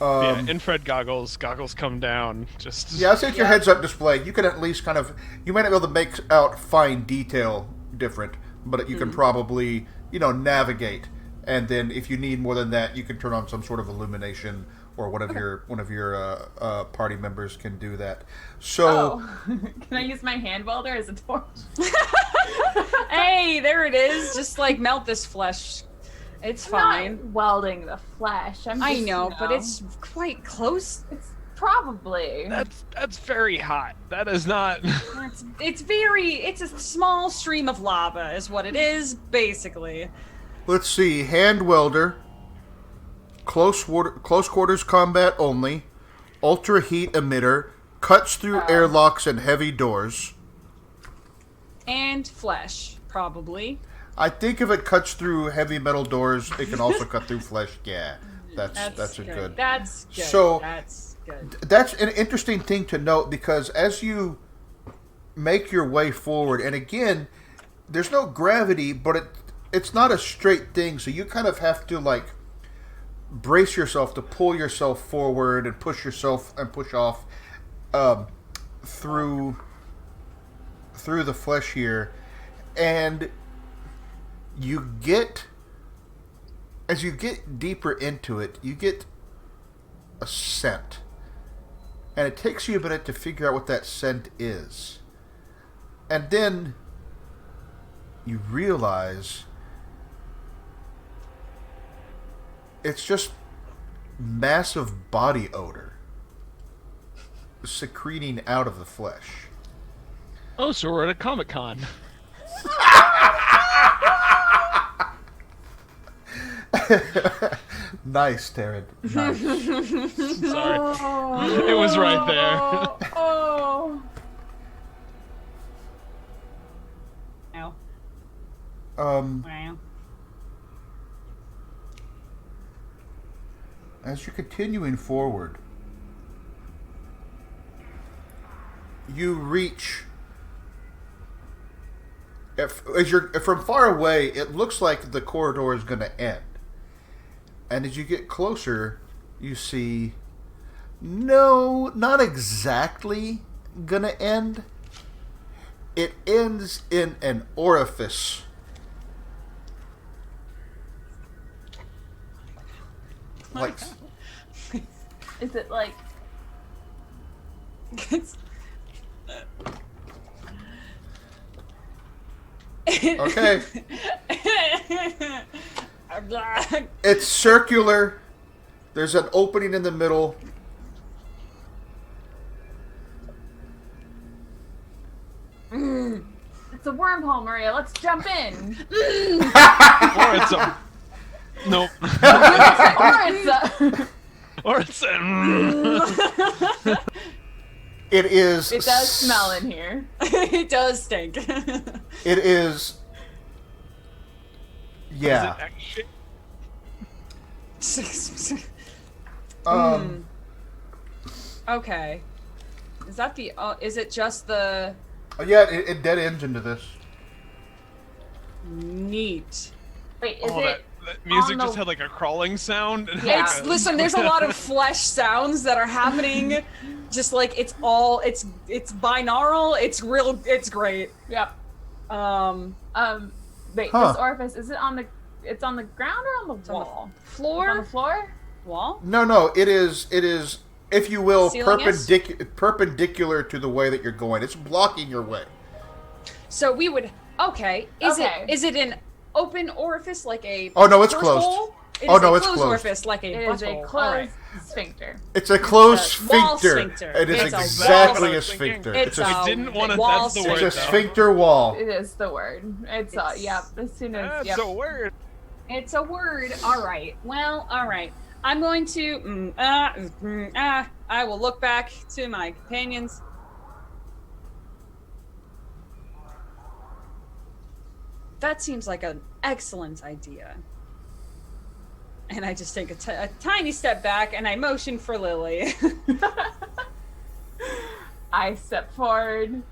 Yeah, infrared goggles come down. Just Yeah, I'd say it's your heads-up display. You can at least kind of... You might not be able to make out fine detail different, but you can probably, navigate. And then if you need more than that, you can turn on some sort of illumination, or one of your party members can do that. So... Can I use my hand welder as a torch? Hey, there it is. Just like melt this flesh. It's fine. Not welding the flesh. I know, but it's quite close. It's probably. that's very hot. That is not. It's a small stream of lava, is what it is, basically. Let's see. Hand welder. Close quarters combat only. Ultra heat emitter. Cuts through airlocks and heavy doors. And flesh, probably. I think if it cuts through heavy metal doors, it can also cut through flesh. Yeah, that's a good. That's good. So that's good. That's an interesting thing to note, because as you make your way forward, and again, there's no gravity, but it's not a straight thing, so you kind of have to like brace yourself to pull yourself forward and push yourself and push off through the flesh here, and as you get deeper into it, you get a scent. And it takes you a minute to figure out what that scent is. And then you realize it's just massive body odor secreting out of the flesh. Oh, so we're at a Comic-Con. Nice, Taryn. Nice. Sorry. It was right there. Oh. Ow. Um, Wow. as you're continuing forward, you reach. As you're from far away, it looks like the corridor is going to end. And as you get closer, you see, no, not exactly going to end. It ends in an orifice. Like, Is it like? okay. It's circular. There's an opening in the middle. It's a wormhole, Maria. Let's jump in. Or it's a. Nope. Or it's a. It is. It does smell in here. It does stink. It is. Yeah. Is it actually... Okay. Is that the? Is it just the? Yeah, it dead ends into this. Neat. Wait, is Oh, it? that music on the- just had like a crawling sound. And Yeah. like a- Listen, there's a lot of flesh sounds that are happening. Just like it's binaural. It's real. It's great. Yep. Wait, Huh. this orifice, is it on the? It's on the ground or on the on the wall? floor. It's on the floor. Wall. No. It is, if you will, Ceiling is? perpendicular to the way that you're going. It's blocking your way. So we would. Okay. Is Okay. it an open orifice like a? Oh, no, it's closed. hole? It Oh, is no, a it's closed closed. orifice like a It is a butthole. closed All right. sphincter. It's a closed a wall sphincter. sphincter. It is It's a exactly wall a sphincter. It's a, I didn't want to. wall That's the sphincter. word. it's a though. sphincter wall. It is the word. It's yep. As soon as That's yep. a word. It's a word. All right. Well, all right. I'm going to. I will look back to my companions. That seems like an excellent idea. And I just take a tiny step back and I motion for Lily. I step forward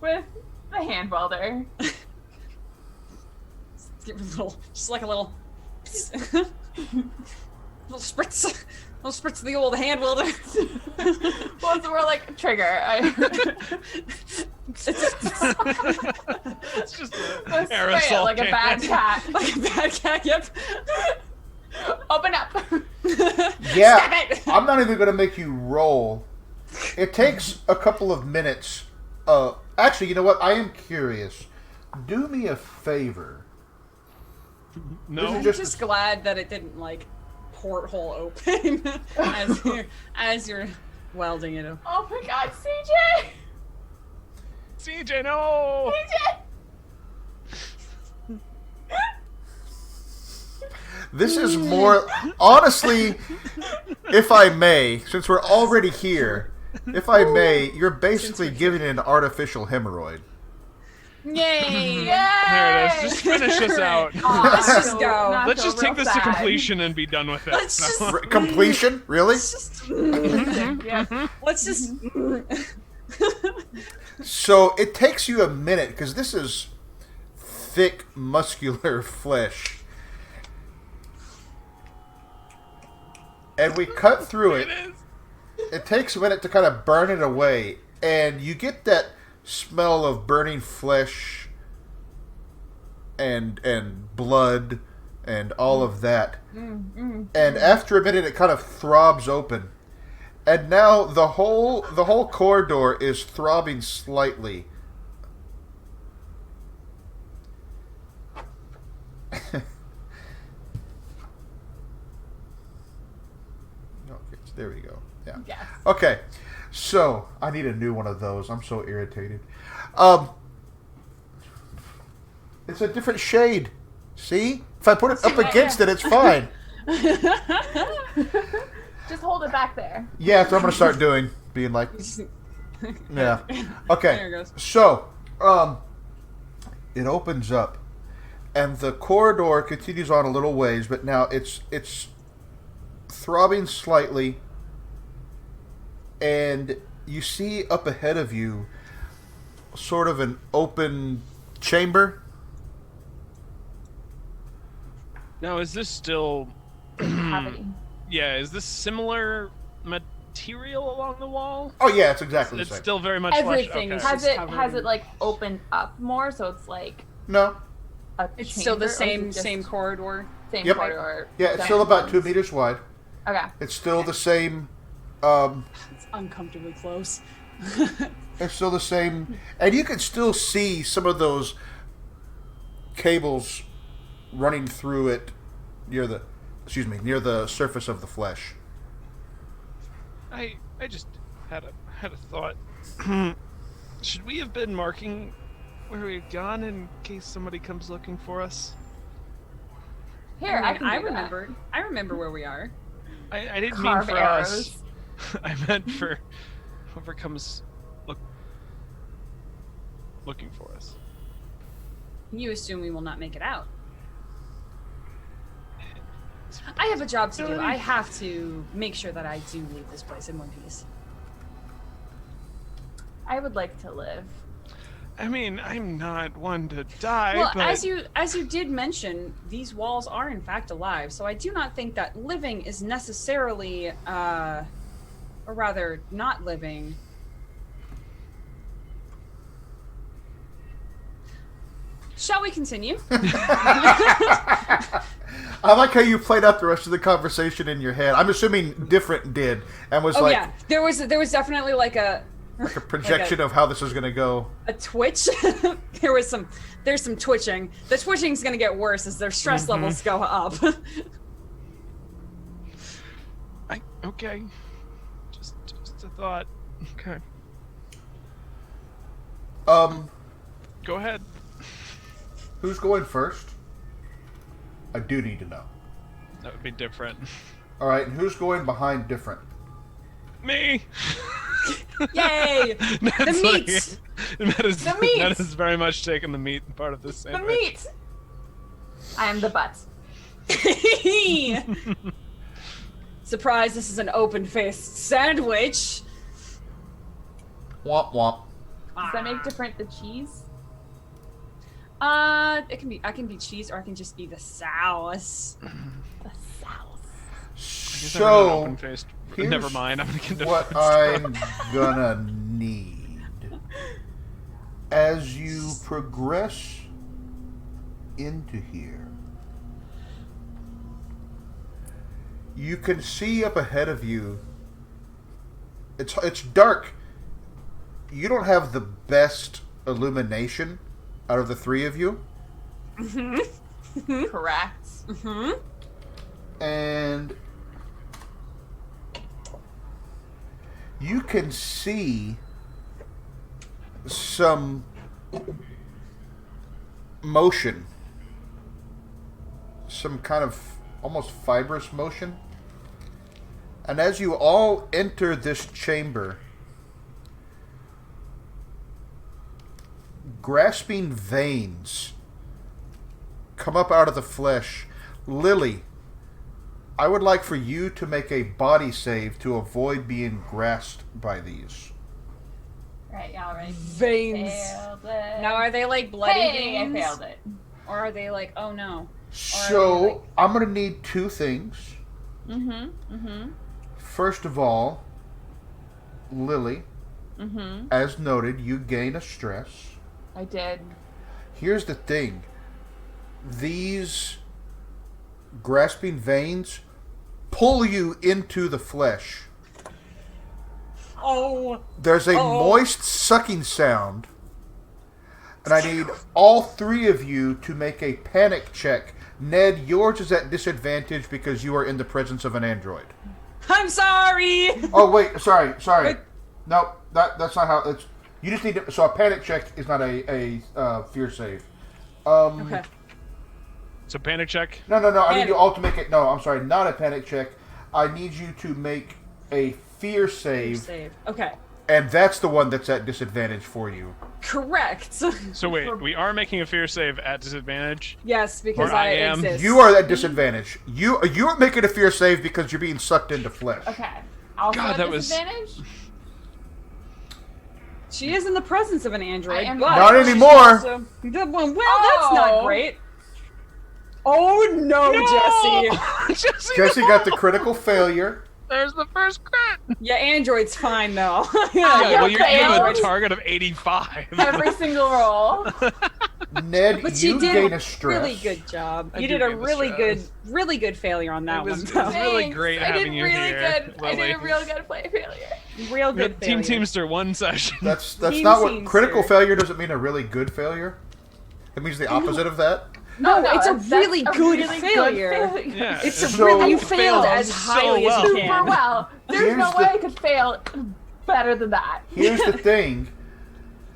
with the hand welder. Give it a little, just like a little, little spritz of the old hand welder. Well, it's more like trigger. It's just Spray an it aerosol like a can. bad cat. Like a bad cat. Yep. Open up. Yeah, Stop it! I'm not even going to make you roll. It takes a couple of minutes. Actually, you know what? I am curious. Do me a favor. No. I'm just glad that it didn't like porthole open as you're welding it up. Oh my God, CJ! CJ, no. CJ! This is more... Honestly, if I may, since we're already here, if I may, you're basically giving it an artificial hemorrhoid. Yay! Yay! There it is. Just finish us out. Let's just go. Not Let's feel just take real this to sad. completion and be done with it. Let's just Completion? Really? let's just Yeah. let's just So it takes you a minute, because this is thick, muscular flesh. And we cut through it. It is. It takes a minute to kind of burn it away, and you get that smell of burning flesh and blood and all of that. And after a minute, it kind of throbs open, and now the whole corridor is throbbing slightly. Okay, there we go. Yeah. Yes. Okay, so I need a new one of those. I'm so irritated. It's a different shade. See? If I put it up against it, it's fine. Just hold it back there. Yeah, that's what I'm gonna start doing. Being like, yeah. Okay. There it goes. So, it opens up, and the corridor continues on a little ways, but now it's throbbing slightly, and you see up ahead of you sort of an open chamber. Now, is this still? Cavity. Yeah, is this similar material along the wall? Oh yeah, it's exactly It's the same. still very much Everything flesh. is Okay. Has it covered in- like opened up more so it's like No. a It's chamber, still or the is it same just same corridor. same Yep. corridor? Yeah, it's still about 2 meters wide. Okay. It's still the same. It's uncomfortably close. It's still the same, and you can still see some of those cables running through it near the surface of the flesh. I just had a thought. Should we have been marking where we had gone in case somebody comes looking for us? Here, I, can do I that. remembered. I remember where we are. I didn't Carve mean for arrows. us. I meant for whoever comes looking for us. You assume we will not make it out. I have a job to do. I have to make sure that I do leave this place in one piece. I would like to live. I mean, I'm not one to die, Well, but as you did mention, these walls are in fact alive. So I do not think that living is necessarily, or rather, not living. Shall we continue? I like how you played out the rest of the conversation in your head. I'm assuming different did and was Oh like, yeah, there was definitely like a Like a projection of how this is going to go. A twitch. There's some twitching. The twitching's gonna get worse as their stress levels go up. Okay. Just a thought. Okay. Go ahead. Who's going first? I do need to know. That would be different. All right, and who's going behind different? Me. Yay! The meat. The meat! That is very much taking the meat part of this The sandwich. meat! I am the butt. Surprise! This is an open-faced sandwich. Womp womp. Does that make different the cheese? It can be. I can be cheese, or I can just be the sauce. The sauce. So, Open-faced. here's Never mind. I'm gonna get what I'm gonna need. As you progress into here, you can see up ahead of you. It's dark. You don't have the best illumination out of the three of you. Correct. And you can see some motion, some kind of almost fibrous motion. And as you all enter this chamber, grasping veins come up out of the flesh. Lily, I would like for you to make a body save to avoid being grasped by these. Right, yeah, alright. Veins. Failed it. Now, are they like bloody Hey, I veins? failed it. Or are they like, oh no? So, I'm going to need two things. Mm-hmm. First of all, Lily, as noted, you gain a stress. I did. Here's the thing. These grasping veins pull you into the flesh. Oh. There's a moist sucking sound. And I need all three of you to make a panic check. Ned, yours is at disadvantage because you are in the presence of an android. I'm sorry. Oh, wait. Sorry. Wait. No, that's not how it's... You just need to... So a panic check is not a fear save. Okay. So panic check. No. I need Panic. you all to make it... No, I'm sorry. Not a panic check. I need you to make a fear save. Save. Okay. And that's the one that's at disadvantage for you. Correct. So wait, we are making a fear save at disadvantage. Yes, because Or I am. exist. You are at disadvantage. You are making a fear save because you're being sucked into flesh. Okay. Also God, at that was- disadvantage? She is in the presence of an android. I am but not she's anymore. also- well, that's not Oh. great. Oh no, Jesse. Jesse got the critical failure. There's the first crit. Yeah, android's fine though. Yeah, well, you have a failed. target of 85. Every single roll. Ned, But she you did gain a a stress. really good job. I You do did a gain the really good failure on that It was- one. it Though. was really Thanks. great I did having you really here, good. I Lily. did a real good play failure. Real good Team failure. Teamster one session. That's Team not what Teamster. critical failure doesn't mean. A really good failure. It means the opposite of that. No, it's a that's really a good really failure. Good failure. Yeah, It's a So- really you failed failed as so highly as well. you Super can. well. There's Here's no the- way I could fail better than that. Here's the thing.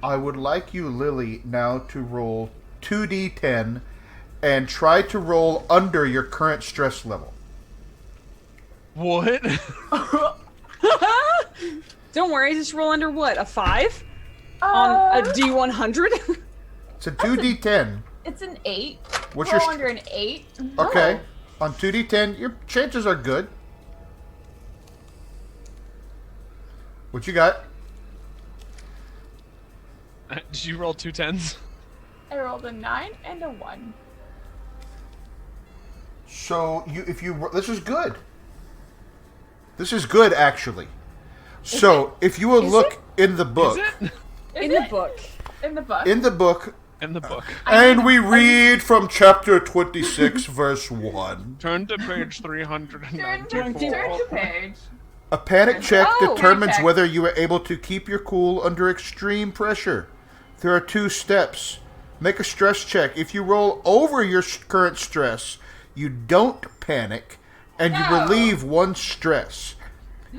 I would like you, Lily, now to roll 2d10 and try to roll under your current stress level. What? Don't worry, just roll under what? A 5? On a D100? It's a 2d10. It's an 8. What's Roll your under an 8. Okay. On 2d10, your chances are good. What you got? Did you roll 2 10s? I rolled a 9 and a 1. So this is good. This is good, actually. So if you will look in the book, In the book. In the book. in the book, In the book. and we read from chapter 26, verse 1. Turn to page turn 394. to page. A panic check Oh, determines panic check. whether you are able to keep your cool under extreme pressure. There are 2 steps. Make a stress check. If you roll over your current stress, you don't panic, and you No. relieve 1 stress.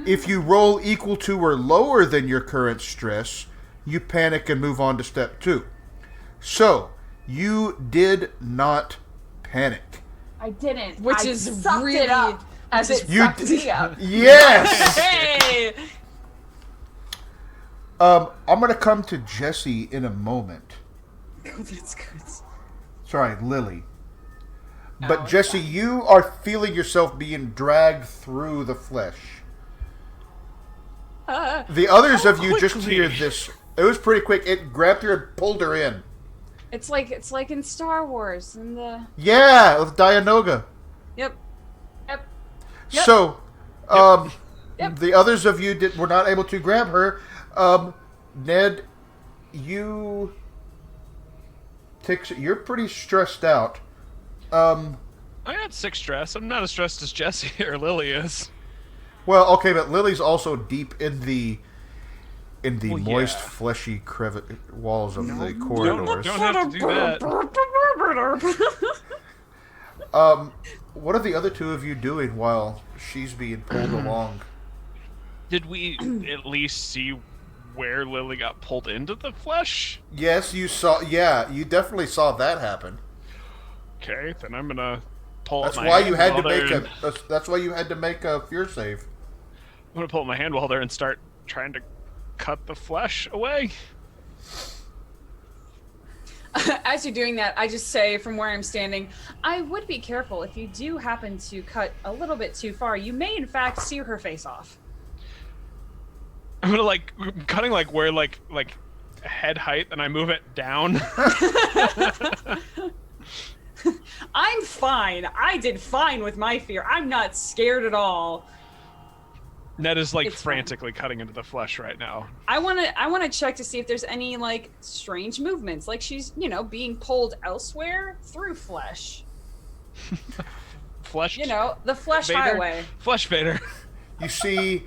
If you roll equal to or lower than your current stress, you panic and move on to step 2. So, you did not panic. I didn't. Which I is sucked really- it up as which it is- You sucked me up. Yes! Hey! I'm going to come to Jesse in a moment. Oh, that's good. Sorry, Lily. But Oh, Jesse, you are feeling yourself being dragged through the flesh. The others of you just quickly. hear this. It was pretty quick. It grabbed her and pulled her in. It's like in Star Wars and the Yeah, with Dianoga. Yep. Yep. Yep. So, Yep. the others of you were not able to grab her. Ned, you're pretty stressed out. I got 6 stress. I'm not as stressed as Jesse or Lily is. Well, okay, but Lily's also deep in the Well, moist, yeah. fleshy walls of the corridors. Don't have to do that. What are the other 2 of you doing while she's being pulled along? Did we at least see where Lily got pulled into the flesh? Yes, you saw. Yeah, you definitely saw that happen. Okay, then I'm gonna pull That's up my why hand you had to welder make and- that's why you had to make a fear save. I'm gonna pull up my hand welder and start trying to cut the flesh away. As you're doing that, I just say from where I'm standing, I would be careful if you do happen to cut a little bit too far. You may in fact sear her face off. I'm gonna cutting where head height, and I move it down. I'm fine. I did fine with my fear. I'm not scared at all. Ned is It's fine. frantically cutting into the flesh right now. I wanna check to see if there's any strange movements, like she's being pulled elsewhere through flesh. Flesh. The flesh Vader? highway. Flesh Vader. You see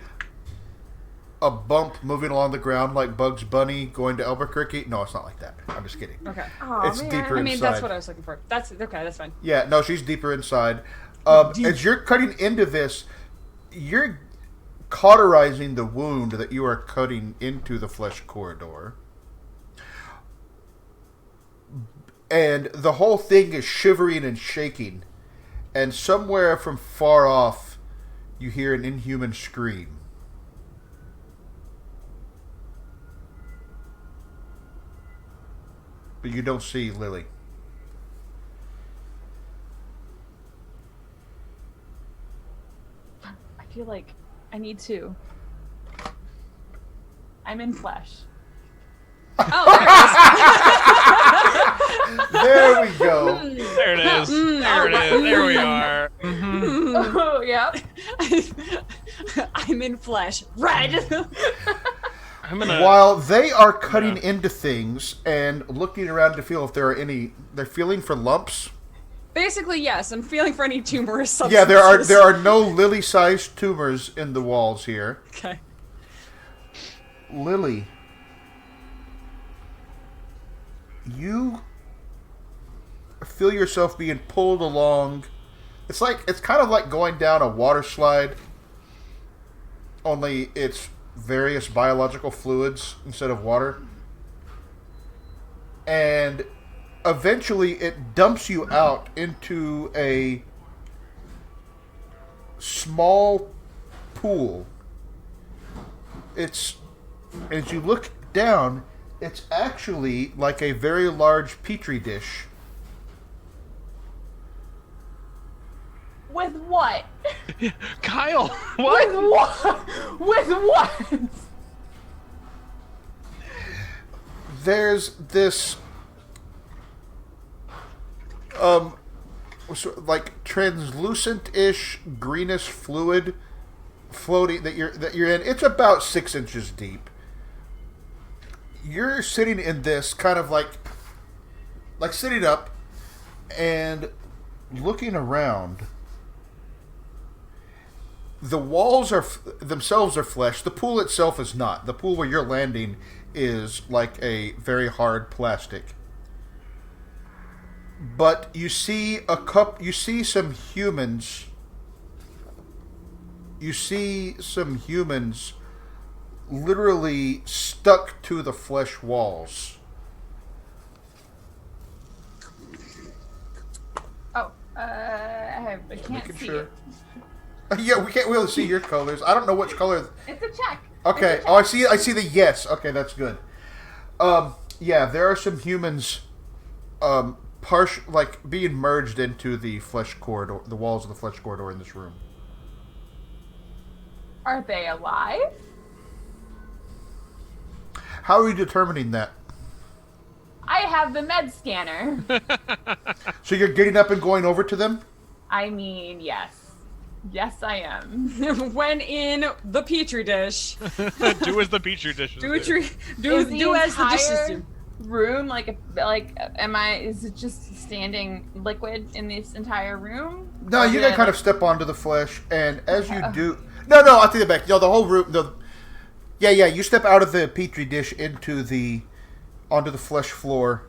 a bump moving along the ground like Bugs Bunny going to Albuquerque. No, it's not like that. I'm just kidding. Okay. Aw, It's man. deeper I mean, inside. that's what I was looking for. That's okay. That's fine. Yeah, no, she's deeper inside. As you're cutting into this, you're cauterizing the wound that you are cutting into the flesh corridor. And the whole thing is shivering and shaking. And somewhere from far off, you hear an inhuman scream. But you don't see Lily. I feel like I need to. I'm in flesh. Oh, There we go. There it is. There it is. There we are. Mhm. Oh, yep. I'm in flesh. Red. I'm gonna. While they are cutting into things and looking around to feel if there are any, they're feeling for lumps. Basically, yes. I'm feeling for any tumorous substances. Yeah, there are no lily-sized tumors in the walls here. Okay. Lily, you feel yourself being pulled along. It's kind of like going down a water slide, only it's various biological fluids instead of water. And eventually it dumps you out into a small pool. As you look down, it's actually like a very large petri dish. With what? Kyle, what? With what? With what? There's this like translucent-ish greenish fluid floating that you're in. It's about 6 inches deep. You're sitting in this kind of like sitting up and looking around. the walls themselves are flesh. The pool itself is not. The pool where you're landing is like a very hard plastic. But you see you see some humans. You see some humans literally stuck to the flesh walls. Oh, I can't see it. Yeah, we can't really see your colors. I don't know which color. It's a check. Okay. It's a Oh, check. I see the yes. Okay, that's good. Yeah, there are some humans, like being merged into the flesh corridor, the walls of the flesh corridor in this room. Are they alive? How are you determining that? I have the med scanner. So you're getting up and going over to them? I mean, yes. Yes, I am. When in the petri dish, Do as the petri dish. do as Is the dishes entire do. room is it just standing liquid in this entire room? No, Or you did can I, kind of step onto the flesh, and as you do, no, I'll take it back. No, the whole room. Yeah, you step out of the petri dish onto the flesh floor.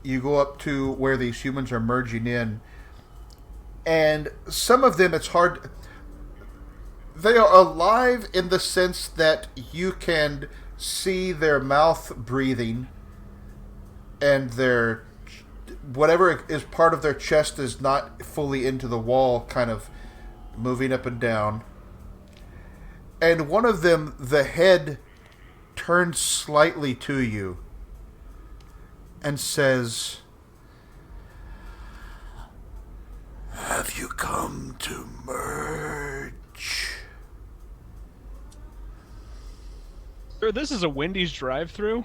You go up to where these humans are merging in, and some of them, it's hard. They are alive in the sense that you can see their mouth breathing, and their whatever is part of their chest is not fully into the wall, kind of moving up and down. And one of them, the head turns slightly to you and says, "Have you come to merge?" Sir, this is a Wendy's drive-through.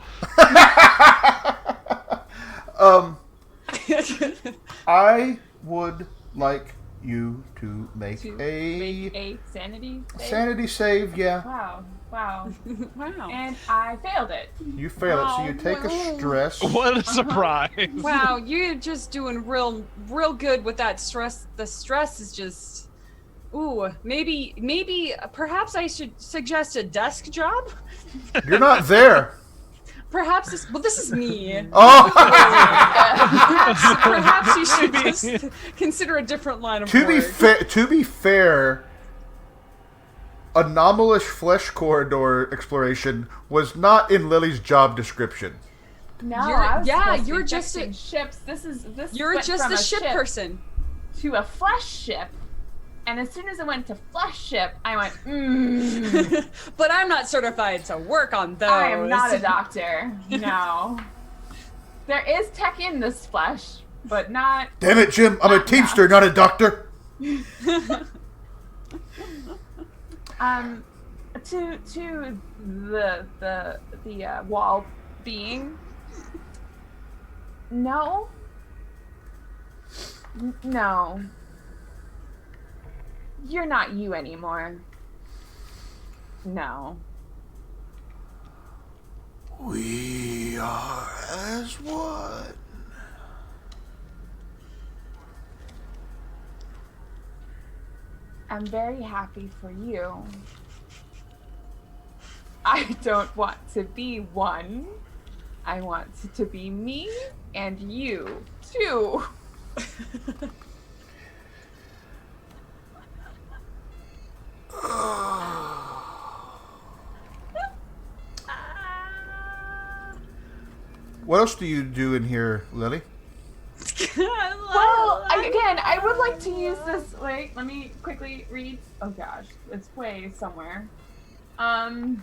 I would like you to make to a make a sanity save? sanity save. Yeah, Wow. Wow. And I failed it. you fail it, so you take a stress. What a surprise! Wow, you're just doing real good with that stress. The stress is just, ooh, maybe, perhaps I should suggest a desk job. You're not there. Perhaps this is me. Oh, Perhaps you should just consider a different line of to work. be fair, anomalous flesh corridor exploration was not in Lily's job description. No, You're- I was yeah, supposed to you're be just fixing ships. This You're went just from a ship person. to a flesh ship, and as soon as it went to flesh ship, I went, But I'm not certified to work on those. I am not a doctor. No. There is tech in this flesh, but not. Damn it, Jim! I'm a teamster, not a doctor. To the wall being. No. No. You're not you anymore. No. We are as one. I'm very happy for you. I don't want to be one. I want to be me and you too. What else do you do in here, Lily? Well, I would like to use this. Wait, let me quickly read. Oh gosh, it's way somewhere. I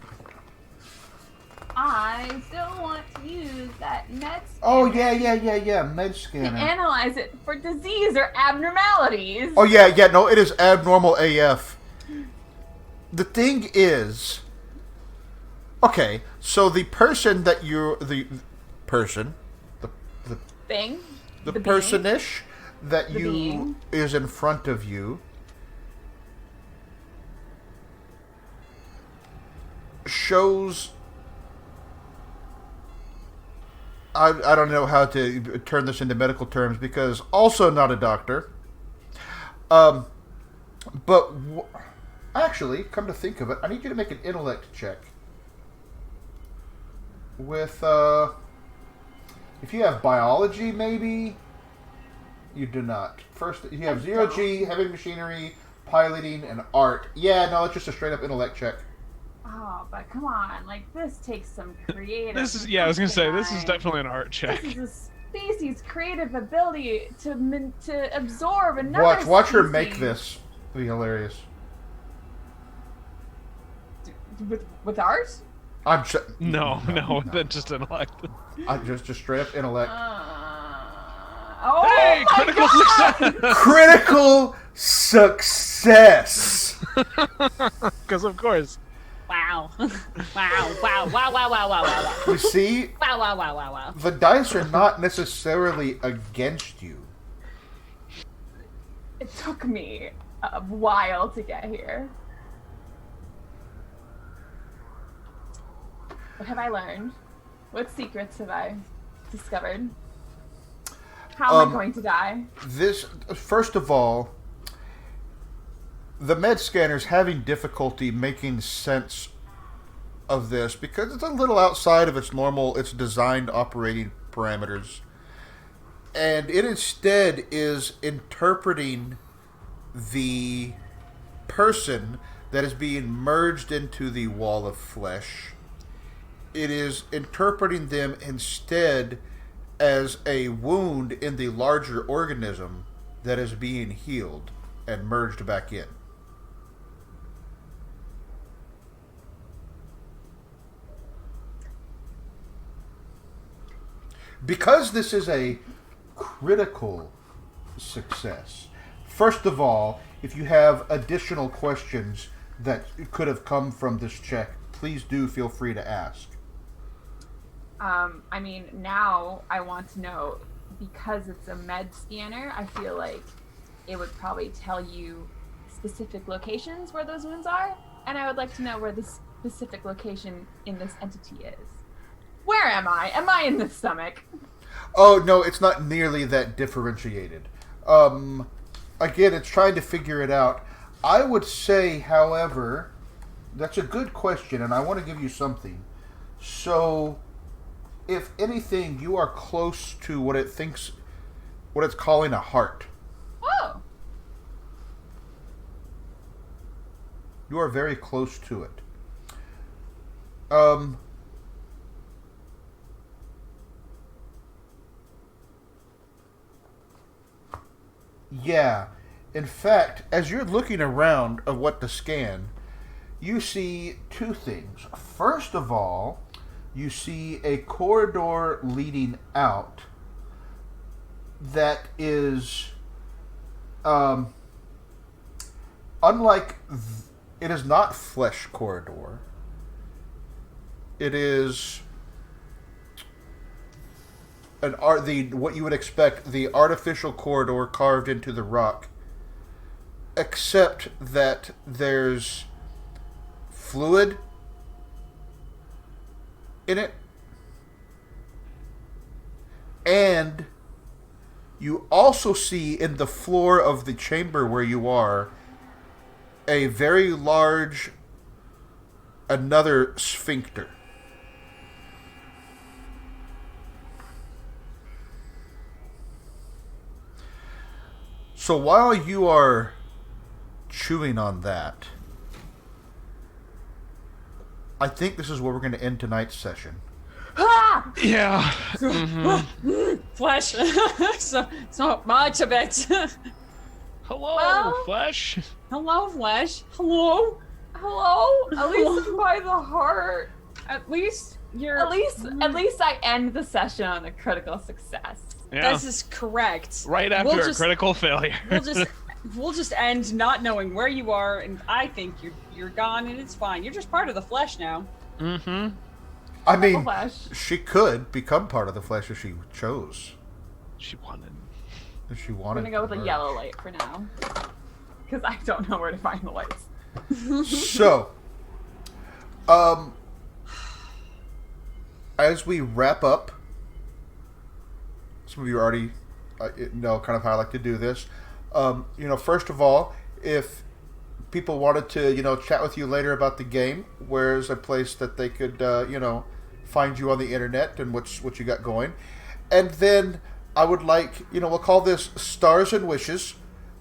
still want to use that med scanner Oh yeah. Med to scanner. analyze it for disease or abnormalities. Oh yeah. No, it is abnormal AF. The thing is, okay. So the person that the Thing. the being. personish that The you being. is in front of you shows. I don't know how to turn this into medical terms because also not a doctor. But Actually, come to think of it, I need you to make an intellect check. With, if you have biology, maybe? You do not. First, you have 0G, heavy machinery, piloting, and art. Yeah, no, it's just a straight-up intellect check. Oh, but come on, like this takes some creative. I was gonna say this is definitely an art check. This is a species' creative ability to absorb another. Watch her make this. It'll be hilarious. With art? I'm No, that's just intellect. Just straight up intellect. Oh Hey, my critical God! success! Critical success. Because of course. Wow. Wow. You see, Wow. the dice are not necessarily against you. It took me a while to get here. What have I learned? What secrets have I discovered? How am I going to die? First of all, the med scanner's having difficulty making sense of this because it's a little outside of its designed operating parameters. And it instead is interpreting the person that is being merged into the wall of flesh. It is interpreting them instead as a wound in the larger organism that is being healed and merged back in. Because this is a critical success, first of all, if you have additional questions that could have come from this check, please do feel free to ask. I mean, now I want to know, because it's a med scanner, I feel like it would probably tell you specific locations where those wounds are, and I would like to know where the specific location in this entity is. Where am I? Am I in the stomach? Oh, no, it's not nearly that differentiated. Again, it's trying to figure it out. I would say, however, that's a good question, and I want to give you something. So, if anything, you are close to what it's calling a heart. Oh. You are very close to it. Yeah. In fact, as you're looking around at what to scan, you see two things. First of all, you see a corridor leading out that is, it is not flesh corridor. It is what you would expect, the artificial corridor carved into the rock, except that there's fluid in it, and you also see in the floor of the chamber where you are a very large another sphincter. So while you are chewing on that, I think this is where we're going to end tonight's session. Ah! Yeah. Flesh. so much of it. Hello, Well- flesh. Hello, flesh. Hello. Hello? At least by the heart. At least you're. At least I end the session on a critical success. Yeah. This is correct. Right after We'll a just- critical failure. We'll just end not knowing where you are, and I think you're gone, and it's fine. You're just part of the flesh now. Mm-hmm. I mean, Flesh. she could become part of the flesh if she chose. She wanted. If she I'm wanted. gonna go with to a merge. yellow light for now. Because I don't know where to find the lights. So, as we wrap up, some of you already know kind of how I like to do this. First of all, if people wanted to, chat with you later about the game, where's a place that they could, find you on the internet and what you got going. And then I would like, we'll call this Stars and Wishes,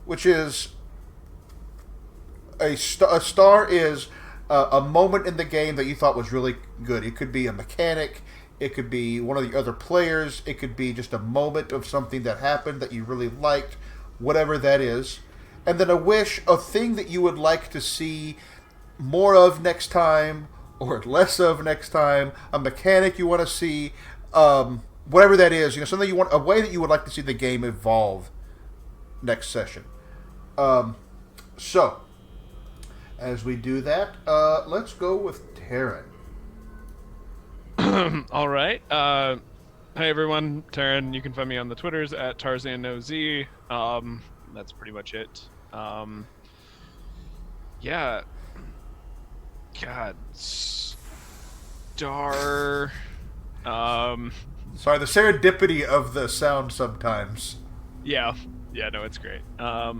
which is a star is a moment in the game that you thought was really good. It could be a mechanic. It could be one of the other players. It could be just a moment of something that happened that you really liked, whatever that is. And then a wish, a thing that you would like to see more of next time or less of next time, a mechanic you want to see, whatever that is, something you want, a way that you would like to see the game evolve next session. So, as we do that, let's go with Taryn. All right. Hi everyone, Taryn. You can find me on the Twitters at TarzanNoZ. That's pretty much it. Yeah. God. Star. Sorry, the serendipity of the sound sometimes. Yeah. Yeah, no, it's great. I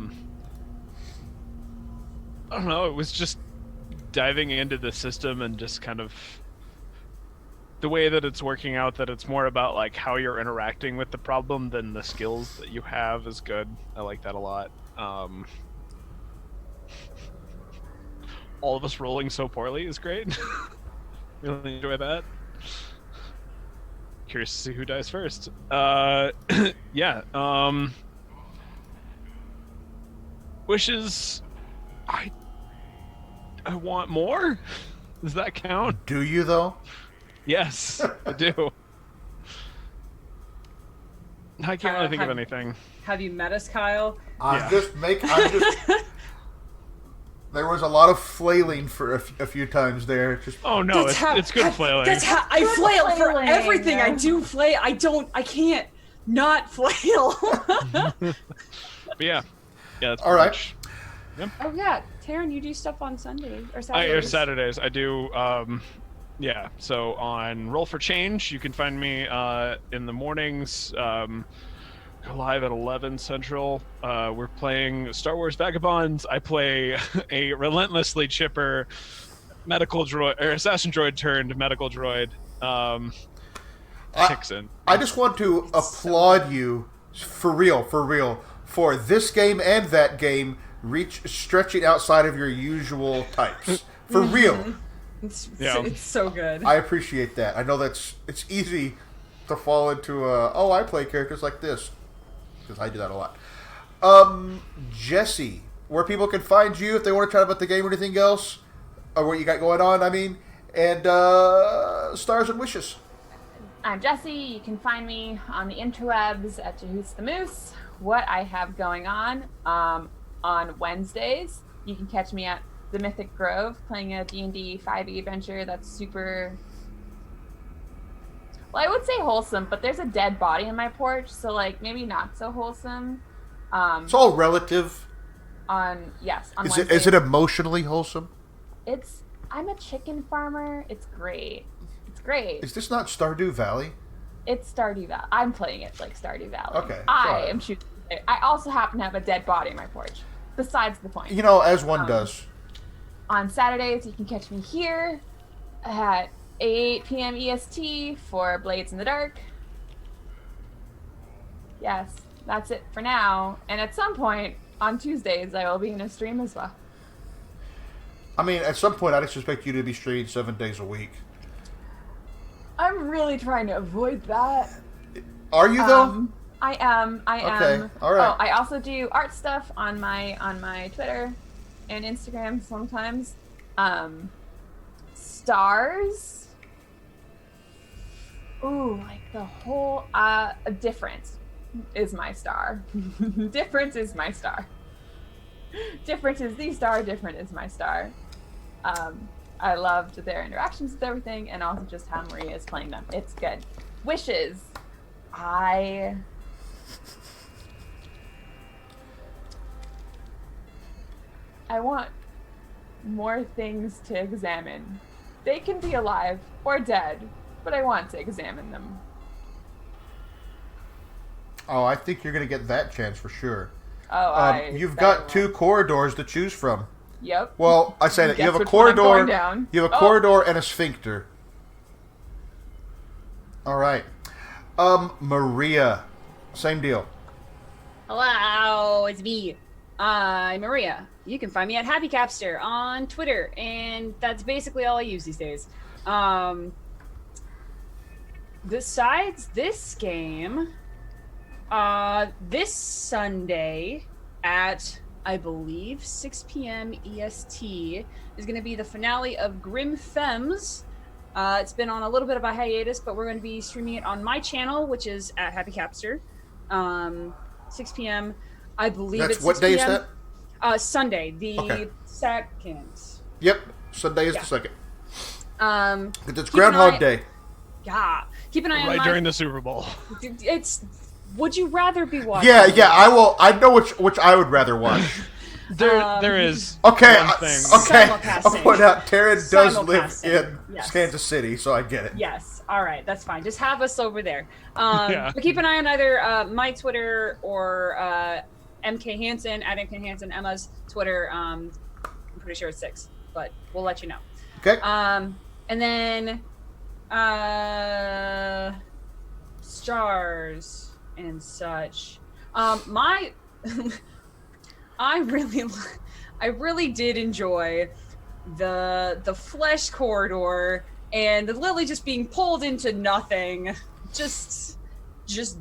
don't know, it was just diving into the system and just kind of the way that it's working out, that it's more about like how you're interacting with the problem than the skills that you have is good. I like that a lot. All of us rolling so poorly is great. Really enjoy that. Curious to see who dies first. Yeah. Wishes. I want more. Does that count? Do you though? Yes, I do. I can't really think of anything. Have you met us, Kyle? I'm just. There was a lot of flailing for a few times there. Just Oh no, it's good flailing. I flail for flailing, everything. yeah. I do flail. I can't not flail. But yeah, that's all right. much. Oh yeah, Taryn, you do stuff on Sundays or Or Saturdays. Saturdays. I do. Yeah. So on Roll for Change, you can find me in the mornings. Go live at 11 Central. We're playing Star Wars Vagabonds. I play a relentlessly chipper medical droid or assassin droid turned medical droid. Tixon. I just want to applaud you for real, for this game and that game stretching outside of your usual types. For real. It's Yeah. so good. I appreciate that. I know it's easy to fall into I play characters like this. Because I do that a lot. Jesse, where people can find you if they want to chat about the game or anything else, or what you got going on, and Stars and Wishes. I'm Jessie. You can find me on the interwebs at Jahoos the Moose. What I have going on Wednesdays, you can catch me at the Mythic Grove playing a D&D 5e adventure that's super... Well, I would say wholesome, but there's a dead body in my porch, so like maybe not so wholesome. It's all relative. On Is Wednesdays. it emotionally wholesome? I'm a chicken farmer. It's great. It's great. Is this not Stardew Valley? It's Stardew Valley. I'm playing it like Stardew Valley. Okay, I sorry. am shooting. I also happen to have a dead body in my porch. Besides the point. As one does. On Saturdays, you can catch me here at 8 p.m. EST for Blades in the Dark. Yes, that's it for now. And at some point on Tuesdays, I will be in a stream as well. At some point, I'd expect you to be streaming 7 days a week. I'm really trying to avoid that. Are you though? I am. Okay, all right. Oh, I also do art stuff on my Twitter and Instagram sometimes. Stars. Ooh, like the whole difference is my star. Difference is my star. Different is the star. Different is my star. I loved their interactions with everything, and also just how Maria is playing them. It's good. Wishes. I want more things to examine. They can be alive or dead, but I want to examine them. Oh, I think you're going to get that chance for sure. Oh, You've got 2 corridors to choose from. Yep. Well, I say that you Guess have a which one I'm going corridor. down. You have a Oh. corridor and a sphincter. All right. Maria, same deal. Hello, it's me. I'm Maria. You can find me at Happy Capster on Twitter, and that's basically all I use these days. Besides this game, this Sunday at, I believe, 6 p.m. EST is going to be the finale of Grim Femmes. It's been on a little bit of a hiatus, but we're going to be streaming it on my channel, which is at Happy Capster. 6 p.m. I believe That's it's what 6 day is p.m. that? Sunday, the Okay. 2nd. Yep, Sunday is Yeah. the second. It's Keep an Groundhog eye- Day. Yeah. Keep an eye on Right my... during the Super Bowl. It's... Would you rather be watching? Yeah, I will. I know which I would rather watch. There is Okay, one thing. okay. I'll Simulcasting. point out Taryn does live Simulcasting. in Yes. Kansas City, so I get it. Yes. All right. That's fine. Just have us over there. Yeah. But keep an eye on either my Twitter or MK Hansen at MK Hansen. Emma's Twitter. I'm pretty sure it's 6, but we'll let you know. Okay. And then stars and such. My I really did enjoy the flesh corridor and the Lily just being pulled into nothing. Just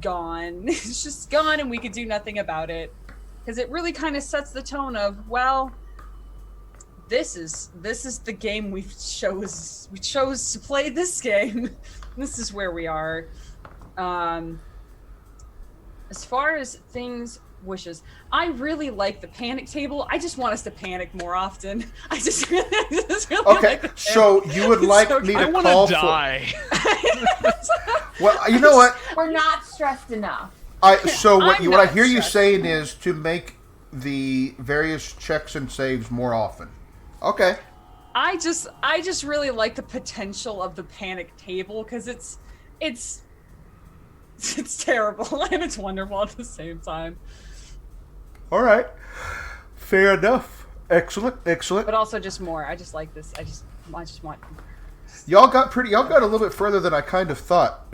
gone. It's just gone and we could do nothing about it. Because it really kind of sets the tone of, well, this is the game we chose to play this game. This is where we are. As far as things wishes, I really like the panic table. I just want us to panic more often. I just really Okay, like the so you would like so me I to want call to for? die. Well, you know what? We're not stressed enough. So what I'm I not hear you stressed. saying is to make the various checks and saves more often. Okay. I just really like the potential of the panic table because it's terrible and it's wonderful at the same time. All right. Fair enough. Excellent. But also just more. I just like this. I just want. Y'all got a little bit further than I kind of thought.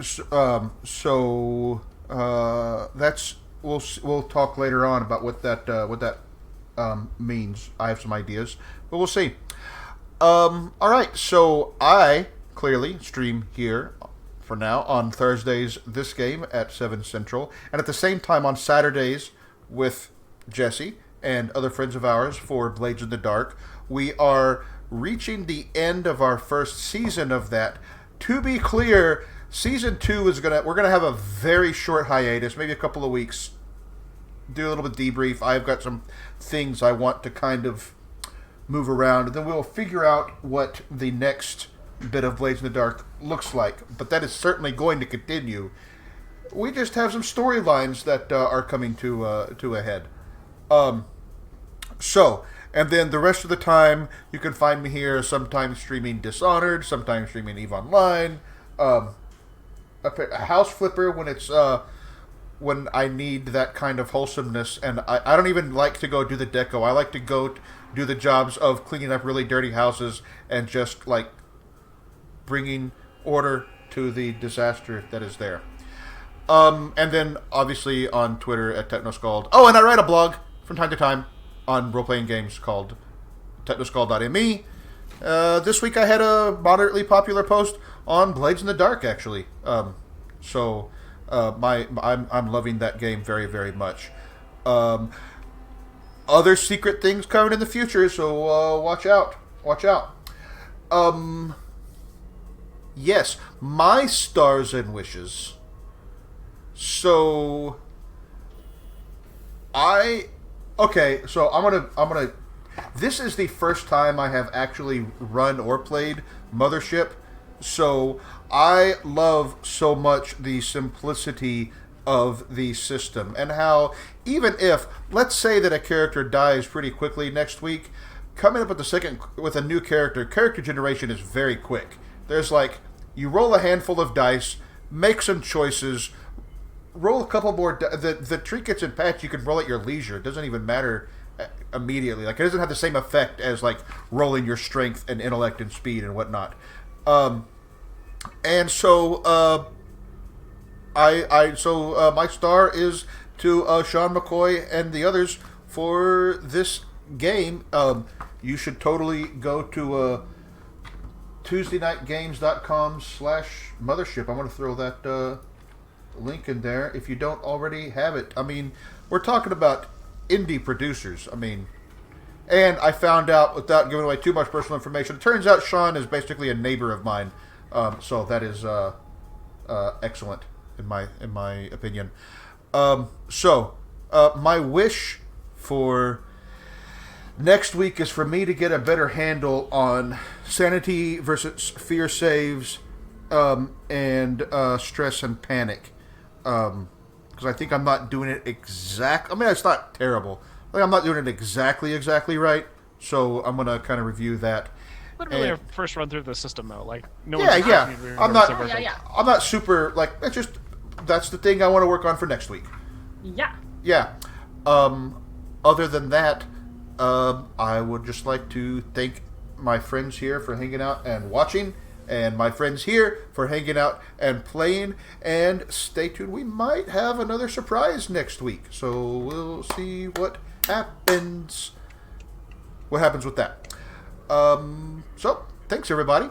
That's we'll talk later on about what that means. I have some ideas, but we'll see. All right. So I clearly stream here for now on Thursdays this game at 7 Central, and at the same time on Saturdays with Jesse and other friends of ours for Blades in the Dark. We are reaching the end of our first season of that. To be clear, season 2 we're gonna have a very short hiatus, maybe a couple of weeks. Do a little bit debrief. I've got some things I want to kind of move around, and then we'll figure out what the next bit of Blades in the Dark looks like. But that is certainly going to continue. We just have some storylines that are coming to a head. And then the rest of the time, you can find me here, sometimes streaming Dishonored, sometimes streaming EVE Online, a House Flipper when it's when I need that kind of wholesomeness, and I don't even like to go do the deco. I like to go do the jobs of cleaning up really dirty houses and just like bringing order to the disaster that is there. And then obviously on Twitter at TechnoScald. Oh, and I write a blog from time to time on role-playing games called technoscald.me. This week I had a moderately popular post on Blades in the Dark, actually. I'm loving that game very, very much. Other secret things coming in the future, so watch out. Watch out. Yes, my stars and wishes. So I'm gonna this is the first time I have actually run or played Mothership, so I love so much the simplicity of the system and how even if, let's say that a character dies pretty quickly next week, coming up with a new character generation is very quick. There's like, you roll a handful of dice, make some choices, roll a couple more. The trinkets and patch you can roll at your leisure. It doesn't even matter immediately. Like, it doesn't have the same effect as like rolling your strength and intellect and speed and whatnot. And so my star is to Sean McCoy and the others for this game. You should totally go to TuesdayNightGames.com/Mothership. I'm going to throw that link in there if you don't already have it. I mean, we're talking about indie producers. I mean, and I found out, without giving away too much personal information, it turns out Sean is basically a neighbor of mine. So that is excellent in my opinion. My wish for next week is for me to get a better handle on sanity versus fear saves, and stress and panic. Because I think I'm not doing it I mean, it's not terrible. Like, I'm not doing it exactly right. So I'm gonna kind of review that. Literally, our first run through the system, though. Like, no Yeah, one's yeah. asking me to I'm remember not- everything. I'm not super like that's the thing I want to work on for next week. Yeah. Yeah. Other than that, I would just like to thank my friends here for hanging out and watching, and my friends here for hanging out and playing. And stay tuned. We might have another surprise next week, so we'll see what happens. What happens with that? So, thanks everybody.